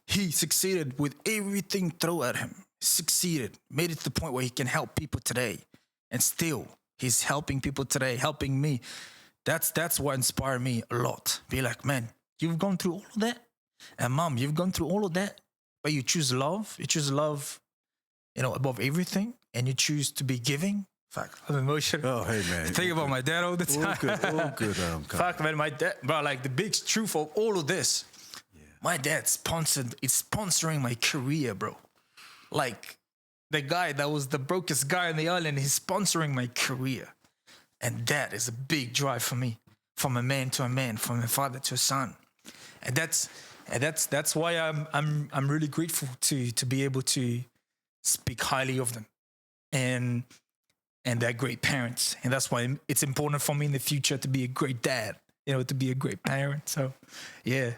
He succeeded with everything thrown at him. Succeeded, made it to the point where he can help people today. And still, he's helping people today, helping me. That's what inspired me a lot. Be like, man, you've gone through all of that. And mom, you've gone through all of that. But you choose love. You choose love, you know, above everything. And you choose to be giving. Fuck, I'm emotional. Oh, hey, man. Think about my dad all the time. All good. Fuck, man, my dad. Bro, like the big truth of all of this. Yeah. My dad is sponsoring my career, bro. Like the guy that was the brokest guy on the island, he's sponsoring my career. And that is a big drive for me, from a man to a man, from a father to a son. And that's why I'm really grateful to be able to speak highly of them, and they're great parents. And that's why it's important for me in the future to be a great dad, you know, to be a great parent. So, yeah,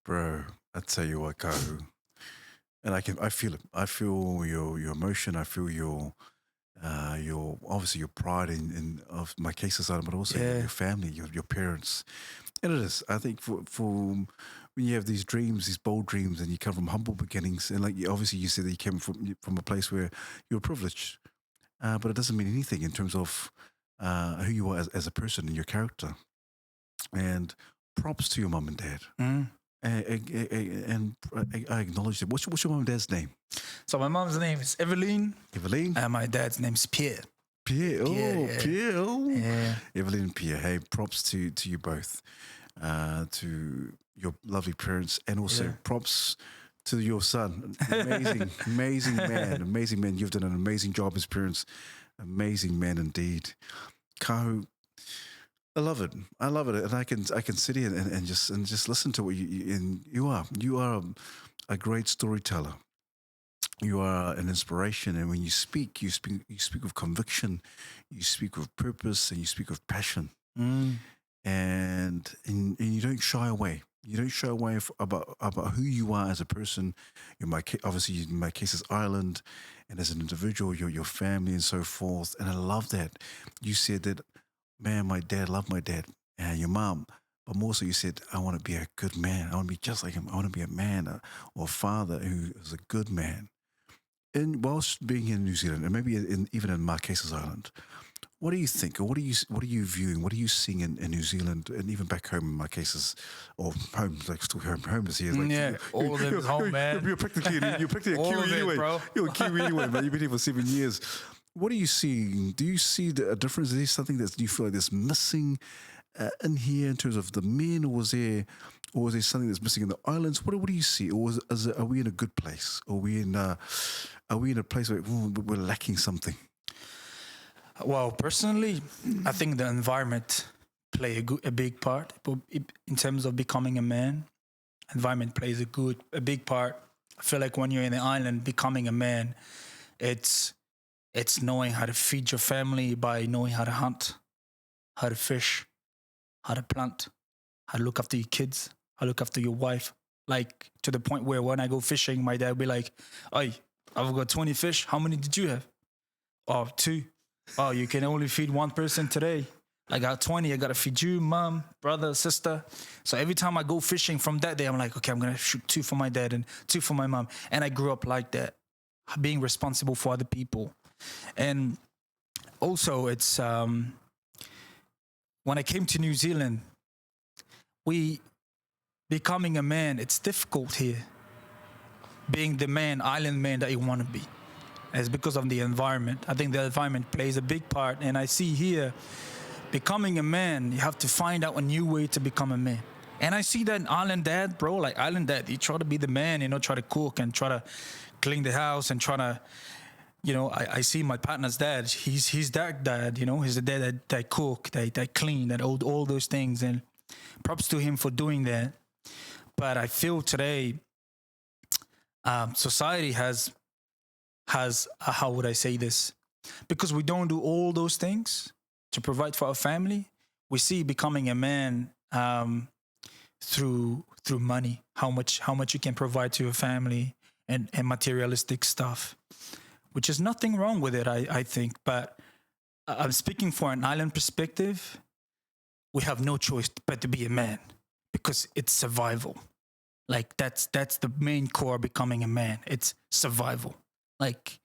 bro. I tell you what, Kahu, and I feel it. I feel your emotion. I feel your obviously your pride in of Marquesas Island, but also your family, your parents. And it is, I think, for when you have these dreams, these bold dreams, and you come from humble beginnings, and like obviously you said that you came from a place where you were privileged, but it doesn't mean anything in terms of who you are as a person and your character. And props to your mum and dad. And I acknowledge it. What's your mom and dad's name? So my mom's name is Evelyn, Evelyn? and my dad's name's Pierre. Pierre. Oh, yeah. Pierre. Oh. Yeah. Evelyn and Pierre. Hey, props to you both, to your lovely parents, and also props to your son. Amazing man. You've done an amazing job as parents. Amazing man indeed. Kahu, I love it, and I can sit here and just listen to what you are a great storyteller. You are an inspiration, and when you speak with conviction, you speak with purpose, and you speak with passion, and you don't shy away. You don't shy away about who you are as a person. Obviously in Marquesas Island, and as an individual, your family and so forth. And I love that you said that. Man, my dad, love my dad and your mom. But more so, you said, I want to be a good man. I want to be just like him. I want to be a man or a father who is a good man. And whilst being in New Zealand, and maybe even in Marquesas Island, what do you think? Or what are you viewing? What are you seeing in New Zealand and even back home in Marquesas, or home, like still home is here? Like, all of them is home, man. You're practically a Kiwi anyway. Bro. You're a Kiwi anyway, man. You've been here for 7 years. What are you seeing? Do you see a difference? Is there something that you feel like there's missing in here in terms of the men, or is there something that's missing in the islands? What do you see? Or are we in a good place? Or are we in a place where we're lacking something? Well, personally, I think the environment play a big part. But in terms of becoming a man, environment plays a big part. I feel like when you're in the island, becoming a man, it's knowing how to feed your family by knowing how to hunt, how to fish, how to plant, how to look after your kids, how to look after your wife. Like, to the point where when I go fishing, my dad will be like, "Hey, I've got 20 fish. How many did you have?" "Oh, 2. "Oh, you can only feed one person today. I got 20. I got to feed you, mom, brother, sister." So every time I go fishing from that day, I'm like, okay, I'm going to shoot 2 for my dad and 2 for my mom. And I grew up like that, being responsible for other people. And also, it's when I came to New Zealand, becoming a man, it's difficult here. Being the island man that you want to be. And it's because of the environment. I think the environment plays a big part. And I see here, becoming a man, you have to find out a new way to become a man. And I see that in Island Dad, bro. Like Island Dad, he try to be the man, try to cook and try to clean the house and try to, I see my partner's dad. He's that dad, he's the dad that cook, that clean, that all those things. And props to him for doing that. But I feel today, society has how would I say this? Because we don't do all those things to provide for our family. We see becoming a man through money, how much you can provide to your family and materialistic stuff, which is nothing wrong with it, I think. But I'm speaking for an island perspective. We have no choice but to be a man because it's survival. Like that's the main core of becoming a man. It's survival. Like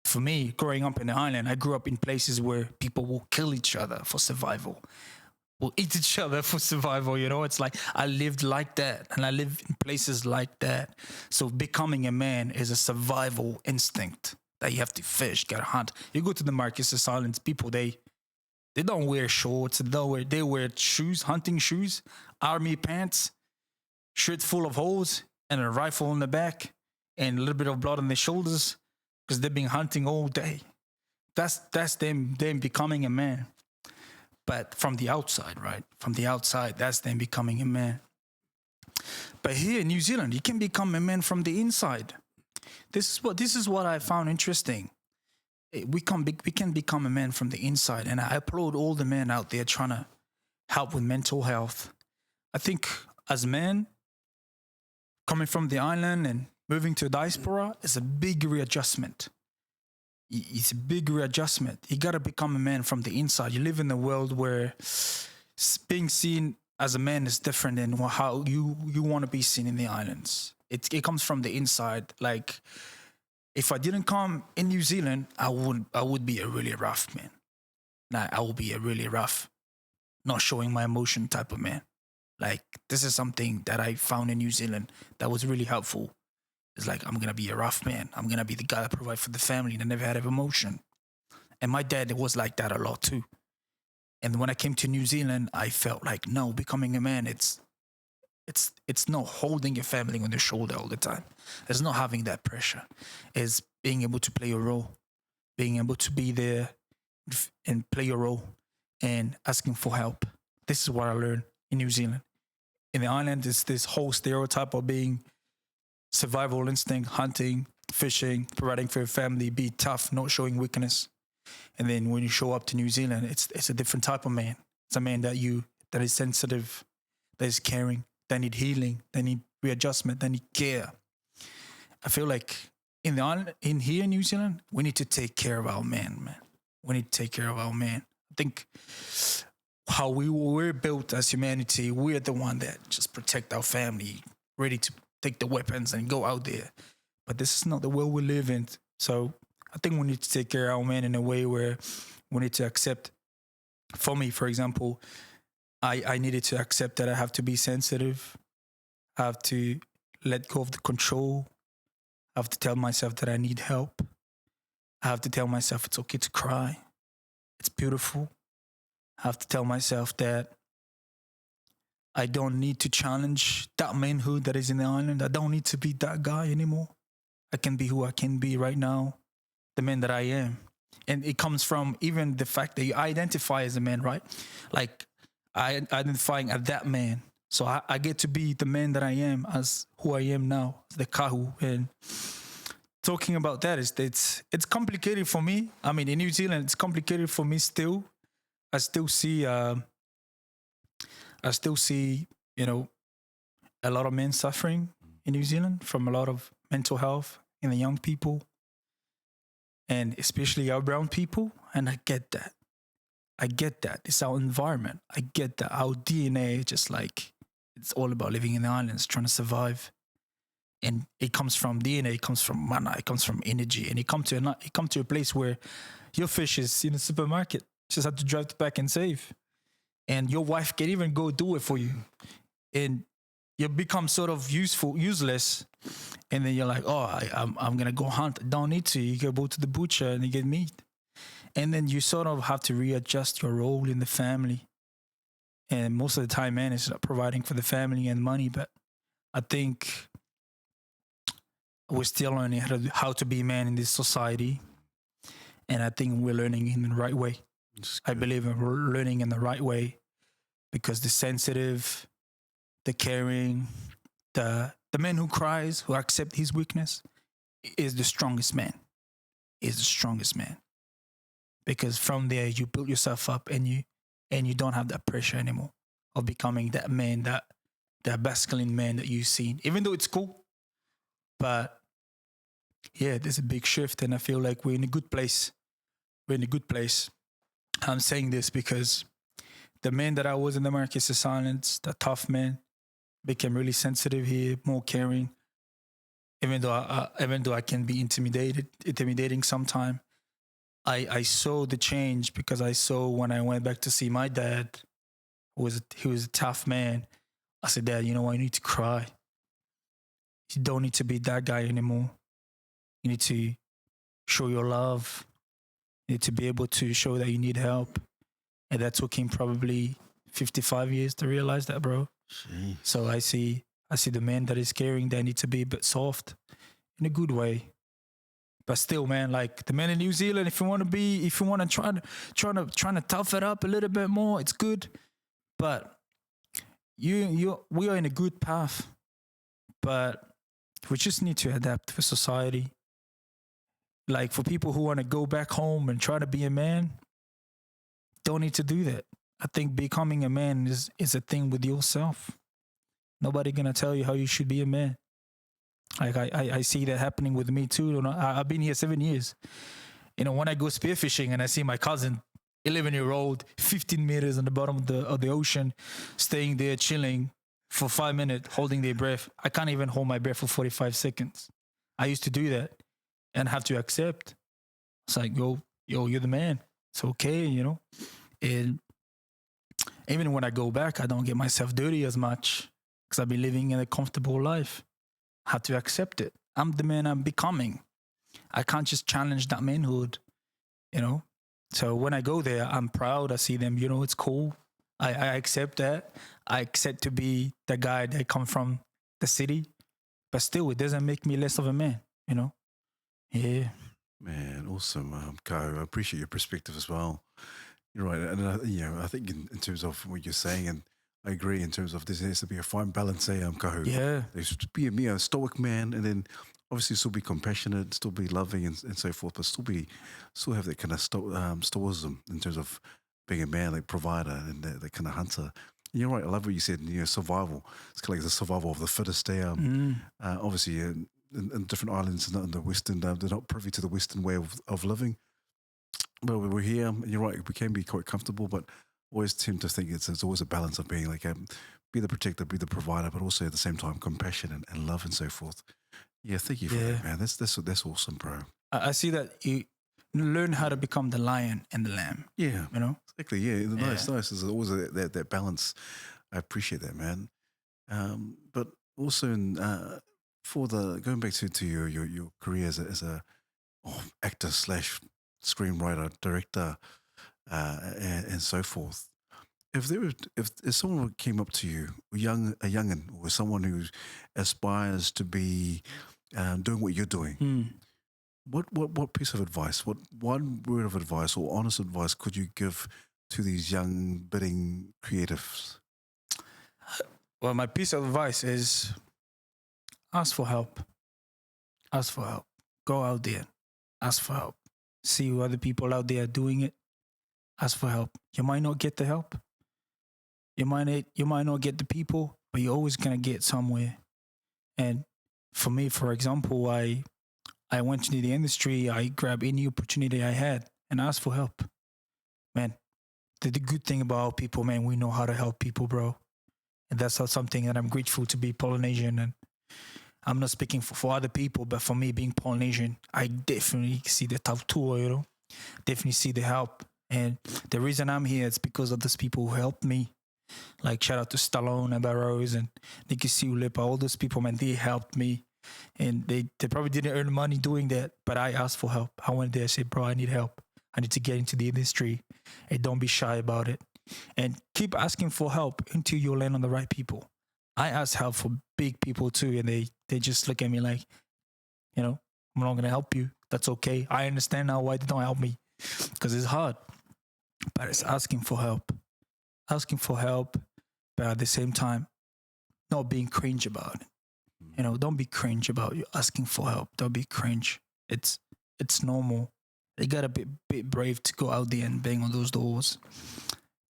for me, growing up in the island, I grew up in places where people will kill each other for survival, will eat each other for survival. It's like I lived like that, and I live in places like that. So becoming a man is a survival instinct that you have to fish, gotta hunt. You go to the Marquesas Islands, people they don't wear shorts. They wear shoes, hunting shoes, army pants, shirt full of holes, and a rifle in the back, and a little bit of blood on their shoulders because they've been hunting all day. That's them becoming a man. But from the outside, right? From the outside, that's them becoming a man. But here in New Zealand, you can become a man from the inside. This is what I found interesting. We can become a man from the inside, and I applaud all the men out there trying to help with mental health. I think as men, coming from the island and moving to diaspora is a big readjustment. It's a big readjustment. You got to become a man from the inside. You live in a world where being seen as a man is different than how you want to be seen in the islands. It comes from the inside. Like, if I didn't come in New Zealand, I would be a really rough man. I would be a really rough, not showing my emotion type of man. Like, this is something that I found in New Zealand that was really helpful. It's like, I'm going to be a rough man. I'm going to be the guy that provides for the family that never had an emotion. And my dad was like that a lot too. And when I came to New Zealand, I felt like, no, becoming a man, it's not holding your family on your shoulder all the time. It's not having that pressure. It's being able to play a role, being able to be there and play a role and asking for help. This is what I learned in New Zealand. In the island, it's this whole stereotype of being survival instinct, hunting, fishing, providing for your family, be tough, not showing weakness. And then when you show up to New Zealand, it's a different type of man. It's a man that is sensitive, that is caring, that need healing, that need readjustment, that need care. I feel like in the island, in here in New Zealand, we need to take care of our man. We need to take care of our man. I think how we're built as humanity, we're the one that just protect our family, ready to take the weapons and go out there. But this is not the world we live in. So I think we need to take care of our men in a way where we need to accept. For me, for example, I needed to accept that I have to be sensitive. I have to let go of the control. I have to tell myself that I need help. I have to tell myself it's okay to cry. It's beautiful. I have to tell myself that I don't need to challenge that manhood that is in the island. I don't need to be that guy anymore. I can be who I can be right now, the man that I am. And it comes from even the fact that you identify as a man, right? Like, I identifying as that man. So I get to be the man that I am as who I am now, the Kahu. And talking about that, it's complicated for me. I mean, in New Zealand, it's complicated for me still. I still see, you know, a lot of men suffering in New Zealand from a lot of mental health in the young people, and especially our brown people. And I get that. It's our environment. I get that. Our DNA, just like, it's all about living in the islands, trying to survive. And it comes from DNA, it comes from mana, it comes from energy. And it come to a place where your fish is in the supermarket. Just have to drive back and save. And your wife can even go do it for you. And you become sort of useless. And then you're like, oh, I'm going to go hunt. Don't need to. You can go to the butcher and you get meat. And then you sort of have to readjust your role in the family. And most of the time, man, it's providing for the family and money. But I think we're still learning how to be man in this society. And I think we're learning in the right way. I believe we're learning in the right way, because the sensitive, the caring, the man who cries, who accepts his weakness, is the strongest man. Because from there, you build yourself up, and you don't have that pressure anymore of becoming that man, that masculine man that you've seen, even though it's cool. But yeah, there's a big shift, and I feel like we're in a good place. I'm saying this because the man that I was in the Marquesas Islands, the tough man, became really sensitive here, more caring. Even though I can be intimidating sometimes, I saw the change, because I saw when I went back to see my dad, he was a tough man. I said, Dad, you know what? You need to cry. You don't need to be that guy anymore. You need to show your love. You need to be able to show that you need help. And that took him probably 55 years to realize that, bro. Jeez. So I see the man that is caring, that needs to be a bit soft in a good way. But still, man, like the man in New Zealand, if you want to try to tough it up a little bit more, it's good. But we are in a good path. But we just need to adapt to society. Like, for people who want to go back home and try to be a man, don't need to do that. I think becoming a man is a thing with yourself. Nobody gonna tell you how you should be a man. Like, I see that happening with me too. You know, I've been here 7 years. You know, when I go spearfishing and I see my cousin, 11-year-old, 15 meters on the bottom of the ocean, staying there chilling for 5 minutes, holding their breath. I can't even hold my breath for 45 seconds. I used to do that and have to accept. It's like, yo, you're the man. It's okay, you know. And Even when I go back, I don't get myself dirty as much because I've been living in a comfortable life. I have to accept it. I'm the man I'm becoming. I can't just challenge that manhood, you know? So when I go there, I'm proud. I see them, it's cool. I accept that. I accept to be the guy that come from the city, but still, it doesn't make me less of a man, Yeah. Man, awesome, Kahu. I appreciate your perspective as well. You're right, and I think in terms of what you're saying, and I agree in terms of this has to be a fine balance, Kahu. Yeah. There's to be a stoic man, and then obviously still be compassionate, still be loving, and so forth, but still have that kind of stoicism in terms of being a man, like provider, and that kind of hunter. And you're right. I love what you said. Survival. It's kind of like the survival of the fittest. Obviously, in different islands in the Western, they're not privy to the Western way of living. But we're here. And you're right. We can be quite comfortable, but always tend to think it's always a balance of being like be the protector, be the provider, but also at the same time compassion and love and so forth. Yeah, thank you for that, man. That's awesome, bro. I see that you learn how to become the lion and the lamb. Yeah, exactly. Yeah, nice. There's always that balance. I appreciate that, man. But also for going back to your career as a actor / screenwriter, director, and so forth. If someone came up to you, a youngin, or someone who aspires to be doing what you're doing, what piece of advice, what one word of advice or honest advice could you give to these young budding creatives? Well, my piece of advice is ask for help. Ask for help. Go out there. Ask for help. See who other people out there are doing it. Ask for help. You might not get the help. You might not get the people, but you're always gonna get somewhere. And for me, for example, I went into the industry. I grabbed any opportunity I had and asked for help. Man, the good thing about people, man, we know how to help people, bro. And that's something that I'm grateful to be Polynesian. And I'm not speaking for other people, but for me, being Polynesian, I definitely see the tough tour, definitely see the help. And the reason I'm here is because of those people who helped me. Like, shout out to Stallone and Barrows and Nicky Siulipa, all those people, man, they helped me. And they probably didn't earn money doing that, but I asked for help. I went there and said, bro, I need help. I need to get into the industry. And don't be shy about it. And keep asking for help until you land on the right people. I ask help for big people too, and they just look at me like, I'm not going to help you. That's okay. I understand now why they don't help me, because it's hard. But it's asking for help. Asking for help, but at the same time, not being cringe about it. Don't be cringe about you asking for help. Don't be cringe. It's normal. You gotta be brave to go out there and bang on those doors.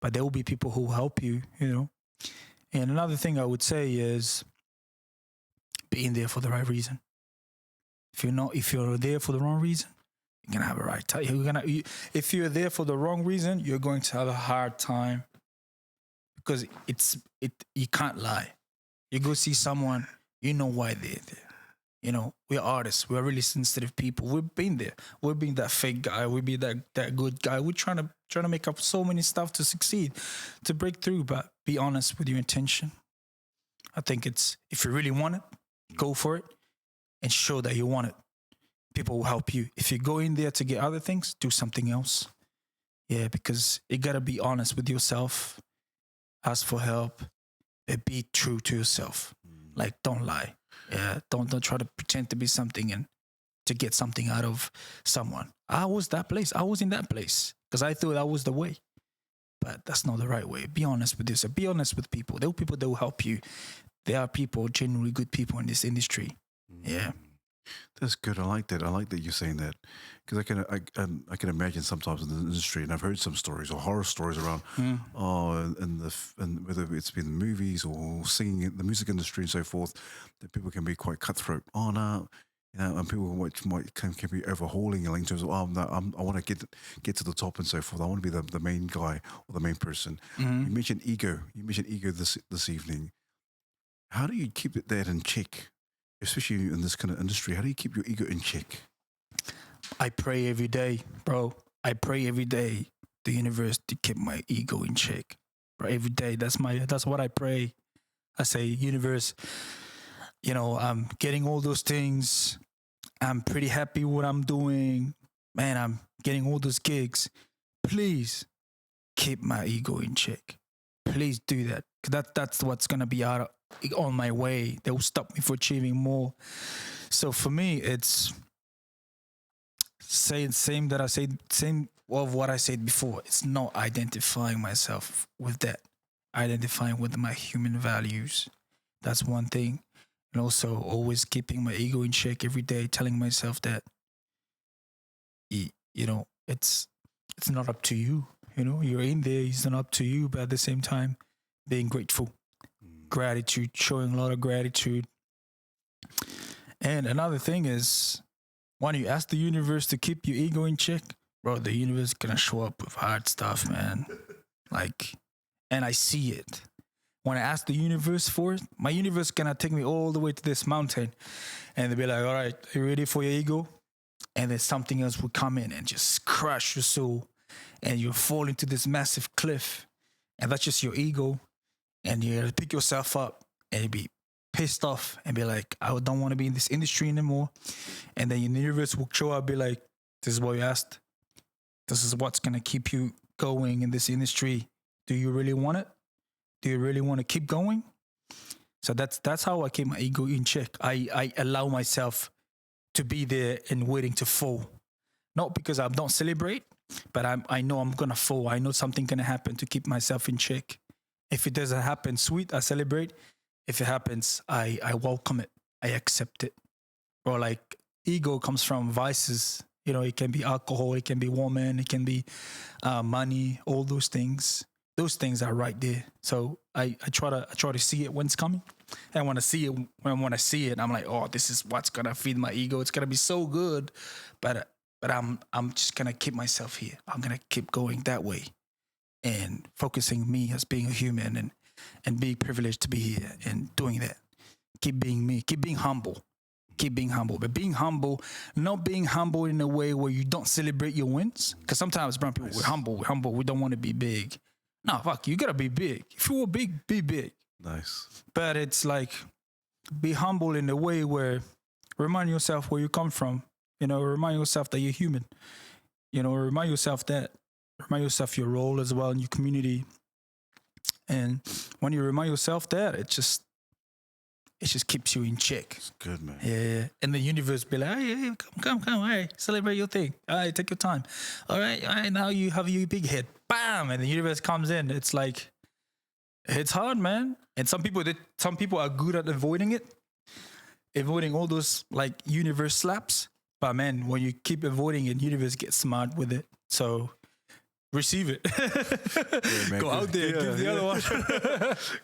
But there will be people who help you, And another thing I would say is being there for the right reason. If you're there for the wrong reason, you're gonna have a right time. If you're there for the wrong reason, you're going to have a hard time. Because you can't lie. You go see someone, you know why they're there. We're artists. We're really sensitive people. We've been there. We're being that fake guy. We're being that good guy. We're trying to make up so many stuff to succeed, to break through. But be honest with your intention. I think if you really want it, go for it and show that you want it. People will help you. If you go in there to get other things, do something else. Yeah, because you gotta be honest with yourself. Ask for help, and be true to yourself. Like, don't lie. Yeah, don't try to pretend to be something and to get something out of someone. I was that place. I was in that place because I thought that was the way. But that's not the right way. Be honest with yourself. Be honest with people. There are people that will help you. There are people, genuinely good people in this industry. Yeah. That's good. I like that. I like that you're saying that, because I can imagine sometimes in the industry, and I've heard some stories or horror stories around, and whether it's been movies or singing in the music industry and so forth, that people can be quite cutthroat. Oh no, and people can be overhauling in terms of, I want to get to the top and so forth. I want to be the main guy or the main person. Mm-hmm. You mentioned ego. This evening. How do you keep that in check? Especially in this kind of industry, how do you keep your ego in check? I pray every day, bro. I pray every day the universe to keep my ego in check. bro. Every day, that's what I pray. I say, universe, I'm getting all those things. I'm pretty happy with what I'm doing. Man, I'm getting all those gigs. Please keep my ego in check. Please do that. 'Cause that's what's gonna be on my way. That will stop me from achieving more. So for me, it's same of what I said before. It's not identifying myself with that. Identifying with my human values. That's one thing. And also always keeping my ego in check every day, telling myself that it's not up to you. You're in there, it's not up to you, but at the same time, being grateful. Gratitude, showing a lot of gratitude. And another thing is, when you ask the universe to keep your ego in check, bro, the universe is gonna show up with hard stuff, man. And I see it. When I ask the universe for it, my universe gonna take me all the way to this mountain, and they'll be like, all right, are you ready for your ego? And then something else will come in and just crush your soul, and you fall into this massive cliff, and that's just your ego, and you gotta pick yourself up and be pissed off and be like, I don't want to be in this industry anymore. And then your universe will show up, be like, this is what you asked. This is what's gonna keep you going in this industry. Do you really want it? Do you really want to keep going? So that's how I keep my ego in check. I allow myself to be there and waiting to fall. Not because I don't celebrate, but I know I'm going to fall. I know something going to happen to keep myself in check. If it doesn't happen, sweet, I celebrate. If it happens, I welcome it. I accept it. Or like ego comes from vices. It can be alcohol, it can be woman, it can be money, all those things. Those things are right there. So I try to see it when it's coming. And when I see it, I'm like, oh, this is what's gonna feed my ego. It's gonna be so good. But I'm just gonna keep myself here. I'm gonna keep going that way. And focusing me as being a human and being privileged to be here and doing that. Keep being me. Keep being humble. Keep being humble. But being humble, not being humble in a way where you don't celebrate your wins. Because sometimes brown people, we're humble. We don't want to be big. No, fuck, you gotta be big. If you were big, be big. Nice. But it's like, be humble in a way where remind yourself where you come from. Remind yourself that you're human. Remind yourself your role as well in your community. And when you remind yourself that, it just keeps you in check. It's good, man. Yeah. And the universe be like, hey, come, all right, celebrate your thing. All right, take your time. All right, now you have your big head. Bam! And the universe comes in. It's like, it's hard, man. And some people are good at avoiding all those like universe slaps. But man, when you keep avoiding it, universe gets smart with it. So receive it. Yeah, man, go out there, give the other one.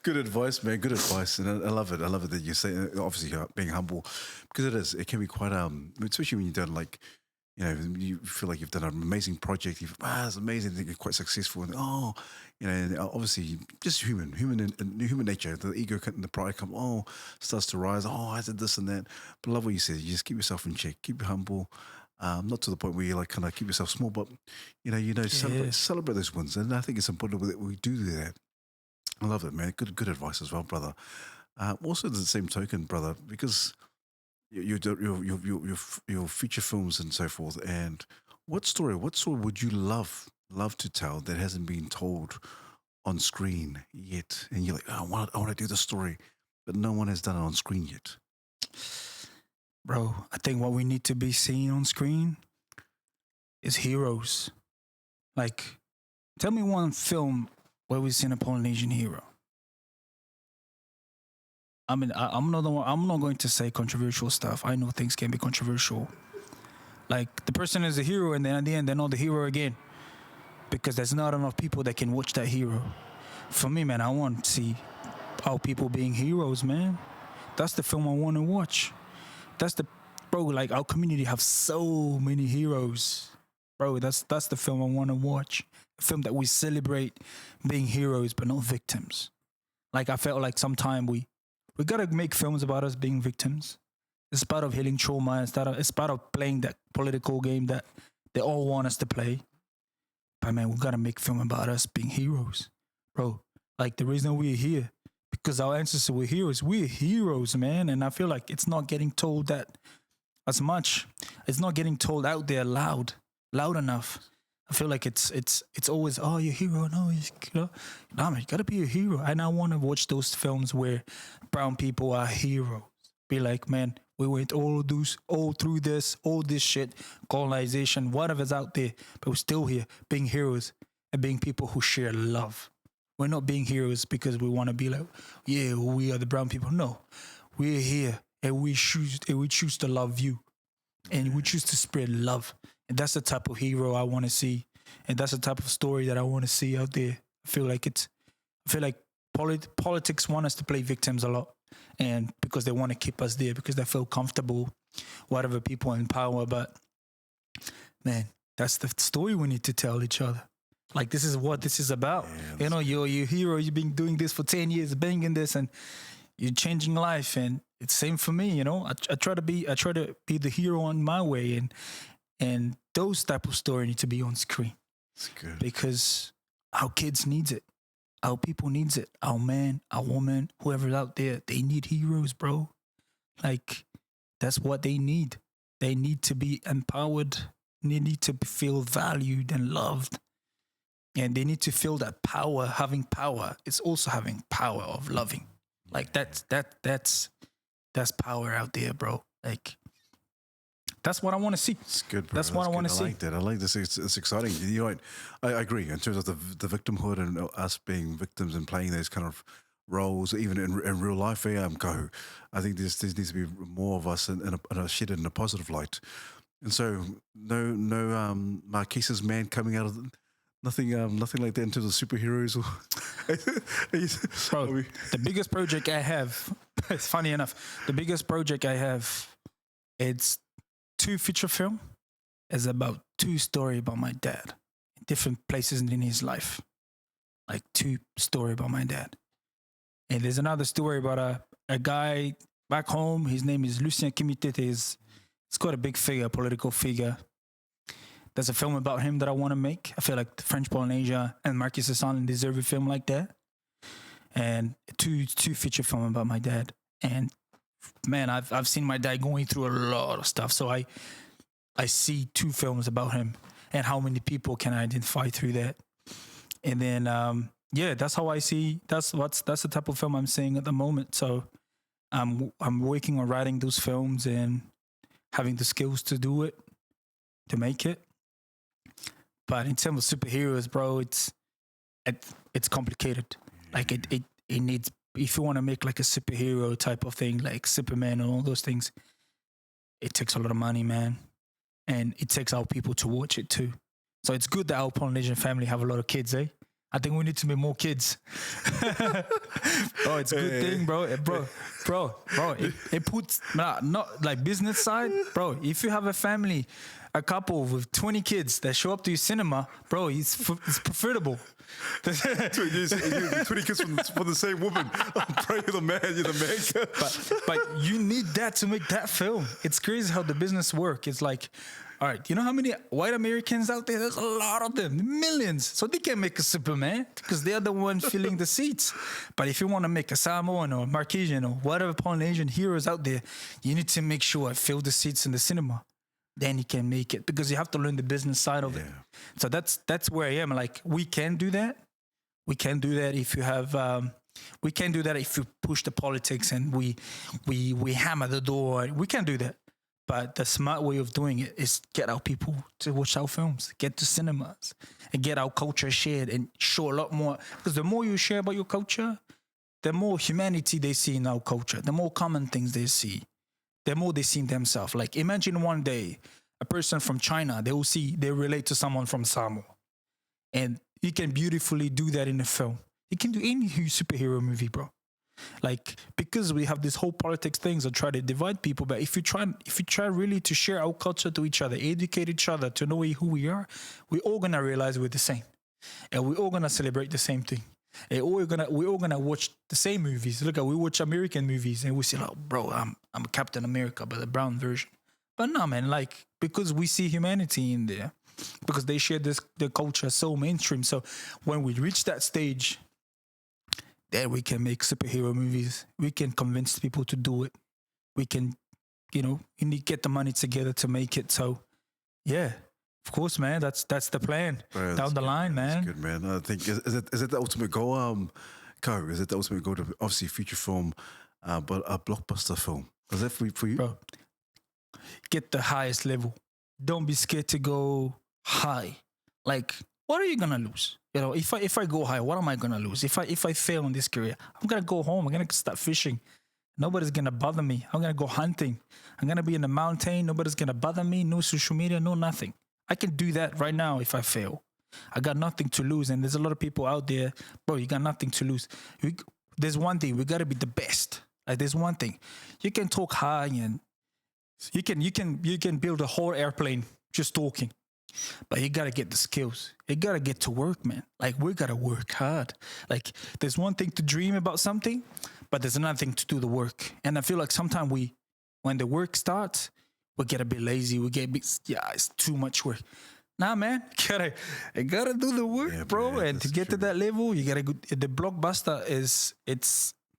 Good advice, man. Good advice, and I love it. I love it that you say, obviously, being humble, because it can be quite especially when you've done like, you feel like you've done an amazing project. It's amazing. I think you're quite successful, and and obviously, just human nature. The ego and the pride starts to rise. Oh, I did this and that. But I love what you said. You just keep yourself in check. Keep it humble. Not to the point where you like kind of keep yourself small, but celebrate those wins. And I think it's important that we do that. I love it, man. Good advice as well, brother. Also, the same token, brother, because your feature films and so forth. And what story would you love to tell that hasn't been told on screen yet? And you're like, I want to do the story, but no one has done it on screen yet. Bro, I think what we need to be seeing on screen is heroes. Like, tell me one film where we've seen a Polynesian hero. I mean, I'm not going to say controversial stuff. I know things can be controversial. Like, the person is a hero, and then at the end, they're not the hero again. Because there's not enough people that can watch that hero. For me, man, I want to see our people being heroes, man. That's the film I want to watch. Like, our community have so many heroes. Bro, that's the film I want to watch. A film that we celebrate being heroes, but not victims. Like, I felt like sometime we got to make films about us being victims. It's part of healing trauma. It's part of playing that political game that they all want us to play. But man, we got to make film about us being heroes. Bro, Like the reason we're here, because our ancestors were heroes. We're heroes, man. And I feel like it's not getting told that as much. It's not getting told out there loud enough. I feel like it's always, oh, you're a hero. No, nah, man, you gotta be a hero. And I want to watch those films where brown people are heroes. Be like, man, we went all through this, all this shit, colonization, whatever's out there, but we're still here, being heroes and being people who share love. We're not being heroes because we want to be like, yeah, we are the brown people. No, we're here and we choose to love you, and we choose to spread love. And that's the type of hero I want to see, and that's the type of story that I want to see out there. I feel like politics want us to play victims a lot, and because they want to keep us there, because they feel comfortable, whatever, people in power. But man, that's the story we need to tell each other. Like, this is what this is about. Yeah, you know, you're a hero. You've been doing this for 10 years, banging this, and you're changing life. And it's same for me. You know, I try to be the hero on my way, and those type of story need to be on screen. That's good. Because our kids needs it. Our people needs it. Our man, our woman, whoever's out there, they need heroes, bro. Like, that's what they need. They need to be empowered. They need to feel valued and loved. And they need to feel that power. Having power is also having power of loving. Like, that's power out there, bro. Like, that's what I want to see. It's good, bro. That's what I want to see. I like that. I like this. It's exciting. You know, I agree in terms of the victimhood and us being victims and playing those kind of roles, even in real life. Kahu, I think there needs to be more of us in a shed in a positive light. And so, no Marquesas man coming out of nothing like that in terms of superheroes. Bro, the biggest project I have, it's funny enough, the biggest project I have, it's 2 feature film. Is about 2 story about my dad, different places in his life. Like 2 story about my dad. And there's another story about a guy back home. His name is Lucien Kimitete. He's quite a big figure, political figure. There's a film about him that I want to make. I feel like French Polynesia and Marquesas Islands deserve a film like that. And two feature film about my dad. And man, I've seen my dad going through a lot of stuff. So I see 2 films about him and how many people can I identify through that. And then that's how I see. That's the type of film I'm seeing at the moment. So I'm working on writing those films and having the skills to do it, to make it. But in terms of superheroes, bro, it's complicated. Like it needs, if you want to make like a superhero type of thing, like Superman and all those things, it takes a lot of money, man. And it takes our people to watch it too. So it's good that our Polynesian family have a lot of kids, eh? I think we need to make more kids. Oh, it's a good thing, bro. It puts, not like business side, bro. If you have a family, a couple with 20 kids that show up to your cinema, bro, it's preferable. 20 kids from the same woman. Pray you're the man, you're the maker. But you need that to make that film. It's crazy how the business works. It's like, all right, you know how many white Americans out there? There's a lot of them, millions. So they can make a Superman because they're the one filling the seats. But if you want to make a Samoan or Marquesian or whatever Polynesian heroes out there, you need to make sure I fill the seats in the cinema. Then you can make it, because you have to learn the business side of it. So that's where I am. Like, we can do that. We can do that if you have. We can do that if you push the politics and we hammer the door. We can do that. But the smart way of doing it is get our people to watch our films, get to cinemas, and get our culture shared and show a lot more. Because the more you share about your culture, the more humanity they see in our culture, the more common things they see, the more they see in themselves. Like, imagine one day a person from China, they relate to someone from Samoa. And you can beautifully do that in a film. You can do any superhero movie, bro. Like, because we have this whole politics things that try to divide people, but if you try really to share our culture to each other, educate each other to know who we are, we're all gonna realize we're the same, and we're all gonna celebrate the same thing, and we're all gonna watch the same movies. Look, we watch American movies and we say, "Oh, bro, I'm a Captain America, but the brown version." But no, man, like, because we see humanity in there, because they share the culture so mainstream. So when we reach that stage, then we can make superhero movies. We can convince people to do it. We can, you need to get the money together to make it. So, yeah, of course, man. That's the plan. Bro, Down the line, man. That's good, man. I think is it the ultimate goal? Kahu, is it the ultimate goal to obviously feature film, but a blockbuster film? Is that for you? Bro, get the highest level. Don't be scared to go high. Like, what are you gonna lose? If I go high, what am I gonna lose? If I fail in this career, I'm gonna go home. I'm gonna start fishing. Nobody's gonna bother me. I'm gonna go hunting. I'm gonna be in the mountain. Nobody's gonna bother me. No social media, no nothing. I can do that right now if I fail. I got nothing to lose. And there's a lot of people out there, bro, you got nothing to lose. There's one thing, we gotta be the best. Like, there's one thing. You can talk high and you can build a whole airplane just talking. But you gotta get the skills. You gotta get to work, man. Like, we gotta work hard. Like, there's one thing to dream about something, but there's another thing to do the work. And I feel like sometimes when the work starts, we get a bit lazy. We get a bit, it's too much work. Nah, man, you gotta do the work, bro. Man, and to get to that level, you gotta go. The blockbuster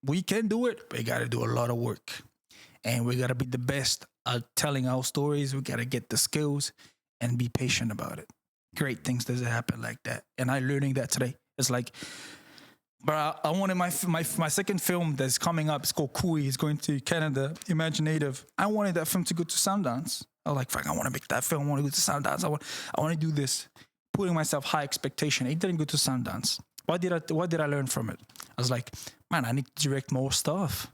we can do it, but you gotta do a lot of work. And we gotta be the best at telling our stories. We gotta get the skills and be patient about it. Great things doesn't happen like that. And I'm learning that today. It's like, but I wanted my second film that's coming up. It's called Kui. It's going to Canada, Imaginative. I wanted that film to go to Sundance. I was like, fuck, I want to make that film. I want to go to Sundance. I want to do this. Putting myself high expectation. It didn't go to Sundance. What did I learn from it? I was like, man, I need to direct more stuff.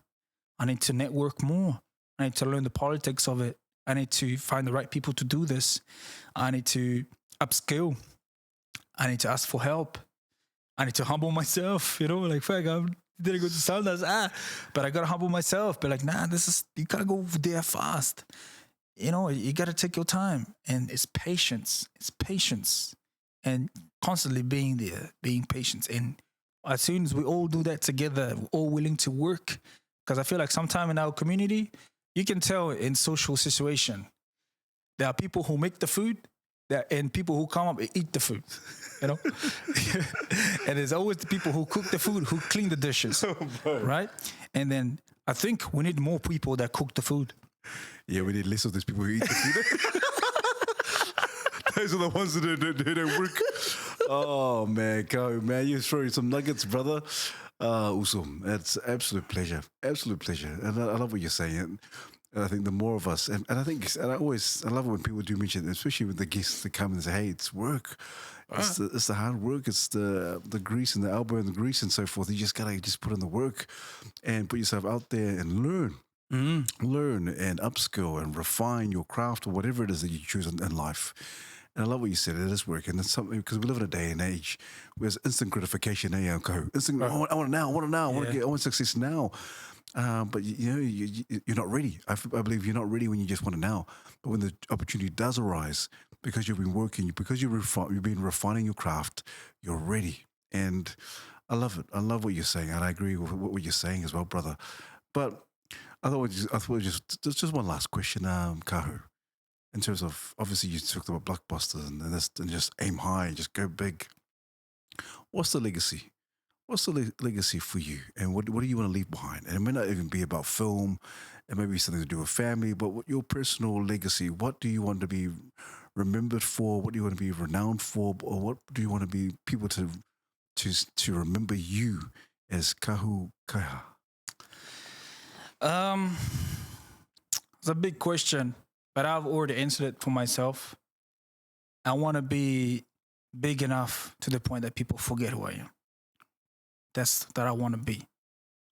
I need to network more. I need to learn the politics of it. I need to find the right people to do this. I need to upskill. I need to ask for help. I need to humble myself, like, fuck, I didn't go to Sundance, but I gotta humble myself. But like, nah, you gotta go there fast. You gotta take your time, and it's patience. It's patience, and constantly being there, being patient. And as soon as we all do that together, we're all willing to work. Because I feel like sometime in our community, you can tell in social situation, there are people who make the food, and people who come up and eat the food, and there's always the people who cook the food, who clean the dishes, right? And then I think we need more people that cook the food. Yeah, we need less of these people who eat the food. Those are the ones that don't work. Oh, man, go, man. You're throwing some nuggets, brother. Awesome. It's absolute pleasure. Absolute pleasure. And I love what you're saying. And I think the more of us, and I think, and I love it when people do mention it, especially with the guests that come and say, hey, it's work. It's the hard work. It's the grease and the elbow and the grease and so forth. You just got to just put in the work and put yourself out there and learn. Learn and upskill and refine your craft or whatever it is that you choose in life. And I love what you said. It is work, and it's something because we live in a day and age where there's instant gratification. Instant. I want it now. I want success now. But you're not ready. I believe you're not ready when you just want it now. But when the opportunity does arise, because you've been working, because you've been refining your craft, you're ready. And I love it. I love what you're saying, and I agree with what you're saying as well, brother. But I thought just one last question, Kahu. In terms of, obviously you talked about blockbusters and just aim high, just go big. What's the legacy? What's the legacy for you? And what do you want to leave behind? And it may not even be about film. It may be something to do with family, but what your personal legacy, what do you want to be remembered for? What do you want to be renowned for? Or what do you want to be people to remember you as Kahu Kaiha? It's a big question, but I've already answered it for myself. I want to be big enough to the point that people forget who I am. That I want to be.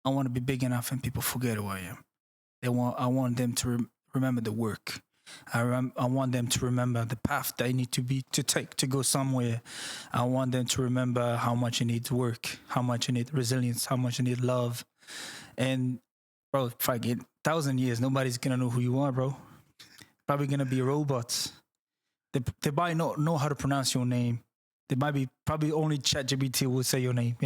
I want to be big enough and people forget who I am. I want them to remember the work. I want them to remember the path they need to take to go somewhere. I want them to remember how much you need to work, how much you need resilience, how much you need love. And bro, if I get 1,000 years, nobody's gonna know who you are, bro. Probably gonna be robots. They might not know how to pronounce your name. They might be probably only ChatGPT will say your name.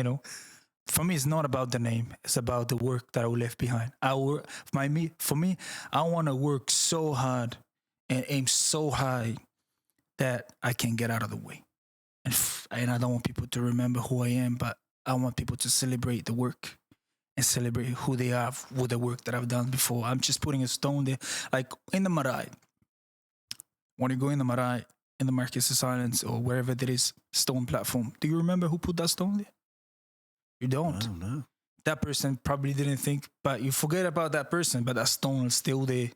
For me, it's not about the name. It's about the work that I left behind. For me, I want to work so hard and aim so high that I can get out of the way. And I don't want people to remember who I am, but I want people to celebrate the work and celebrate who they are with the work that I've done before. I'm just putting a stone there. Like in the Marae, when you go in the Marae, in the Marquesas Islands or wherever there is stone platform, do you remember who put that stone there? You don't. I don't know. That person probably didn't think, but you forget about that person, but that stone is still there,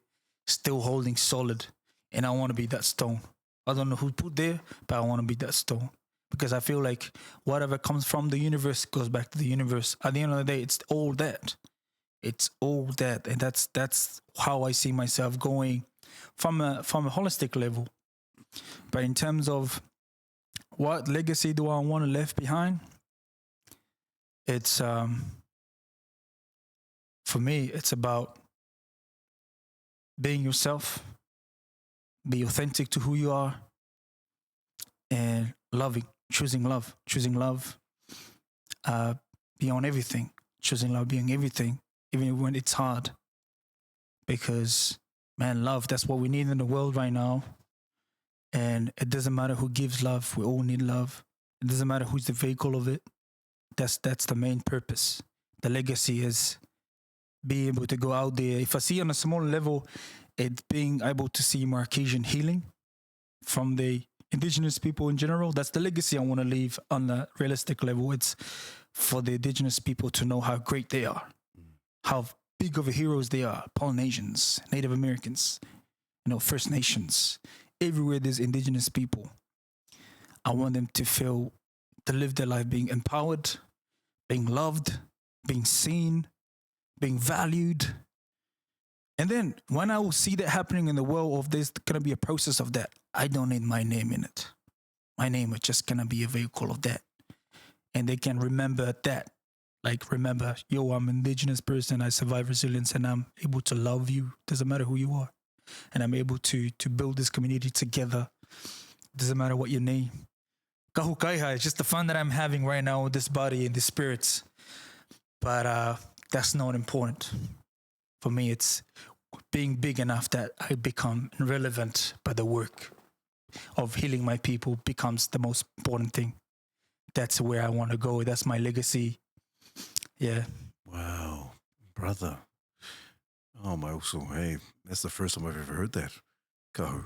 still holding solid. And I want to be that stone. I don't know who put there, but I want to be that stone. Because I feel like whatever comes from the universe goes back to the universe. At the end of the day, it's all that. It's all that. And that's how I see myself going from a holistic level. But in terms of what legacy do I want to leave behind? It's for me, it's about being yourself, be authentic to who you are, and choosing love beyond everything, choosing love beyond everything, even when it's hard. Because, man, love, that's what we need in the world right now. And it doesn't matter who gives love, we all need love. It doesn't matter who's the vehicle of it. That's the main purpose. The legacy is being able to go out there. If I see on a small level, it's being able to see Marquesian healing from the indigenous people in general. That's the legacy I want to leave on a realistic level. It's for the indigenous people to know how great they are, how big of a heroes they are. Polynesians, Native Americans, First Nations. Everywhere there's indigenous people, I want them to live their life being empowered, being loved, being seen, being valued. And then when I will see that happening in the world, of there's going to be a process of that, I don't need my name in it. My name is just going to be a vehicle of that. And they can remember that. Like, remember, I'm an indigenous person, I survive resilience, and I'm able to love you. Doesn't matter who you are. And I'm able to build this community together. Doesn't matter what your name. Kahu Kaiha is just the fun that I'm having right now with this body and the spirits. But that's not important. For me, it's being big enough that I become irrelevant, but the work of healing my people becomes the most important thing. That's where I want to go. That's my legacy. Yeah. Wow, brother. Oh my, also, hey, that's the first time I've ever heard that. Kahu.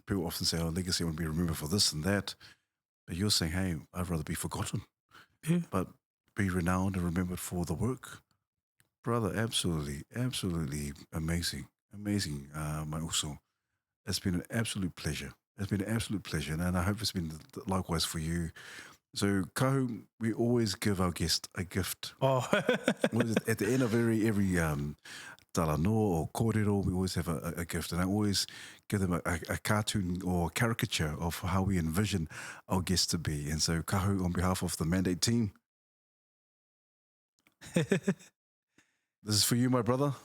People often say, legacy, I want to be remembered for this and that. But you're saying, hey, I'd rather be forgotten. Yeah. But be renowned and remembered for the work. Brother, absolutely, absolutely amazing. Amazing, my uso. It's been an absolute pleasure. It's been an absolute pleasure. And I hope it's been likewise for you. So, Kahu, we always give our guest a gift. Oh. At the end of every talanoa or kōrero, we always have a gift. And I always give them a cartoon or caricature of how we envision our guests to be. And so, Kahu, on behalf of the Mandate team, this is for you, my brother.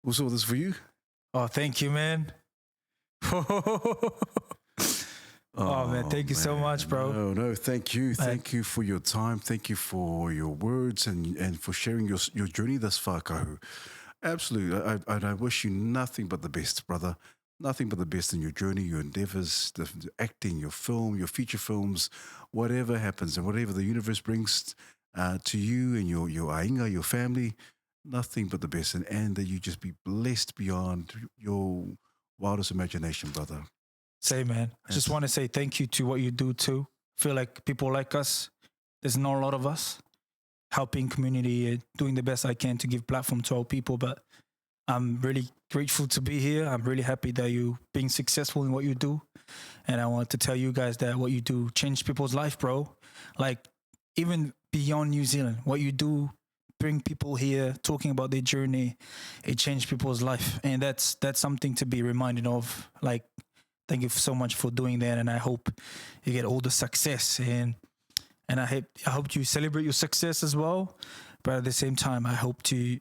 Also, this is for you. Oh, thank you, man. Oh man, thank you so much, bro. No, thank you. Thank you for your time. Thank you for your words and for sharing your journey thus far, Kahu. Absolutely. I wish you nothing but the best, brother. Nothing but the best in your journey, your endeavors, the acting, your film, your feature films, whatever happens and whatever the universe brings to you and your ainga, your family. Nothing but the best, and that you just be blessed beyond your wildest imagination, brother. Say, man, I just want to say thank you to what you do too. I feel like people like us, there's not a lot of us helping community, doing the best I can to give platform to our people. But I'm really grateful to be here. I'm really happy that you being successful in what you do. And I want to tell you guys that what you do changed people's life, bro. Like, even beyond New Zealand, what you do, bring people here talking about their journey, it changed people's life. And that's something to be reminded of. Like, thank you so much for doing that. And I hope you get all the success. And I hope you celebrate your success as well. But at the same time, I hope you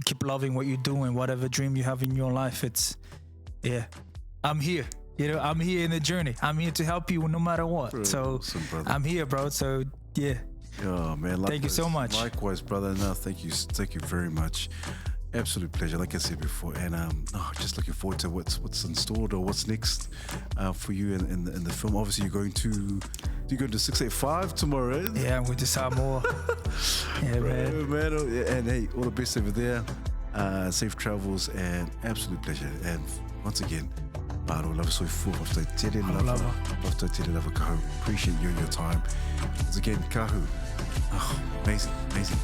keep loving what you do and whatever dream you have in your life. I'm here. I'm here in the journey. I'm here to help you no matter what. Bro, so awesome, I'm here, bro. So yeah. Oh man, likewise. Thank you so much. Likewise, brother. No, thank you very much. Absolute pleasure, like I said before, and just looking forward to what's in store or what's next for you in the film. Obviously, you're going to You go to 685 tomorrow, eh? Yeah, we'll do some more. Yeah, man. Man, oh, yeah, and hey, all the best over there. Safe travels and absolute pleasure. And once again, Paro, love so full of the Tere Lava Kahu. Appreciate you and your time. Once again, Kahu. Oh, amazing, amazing.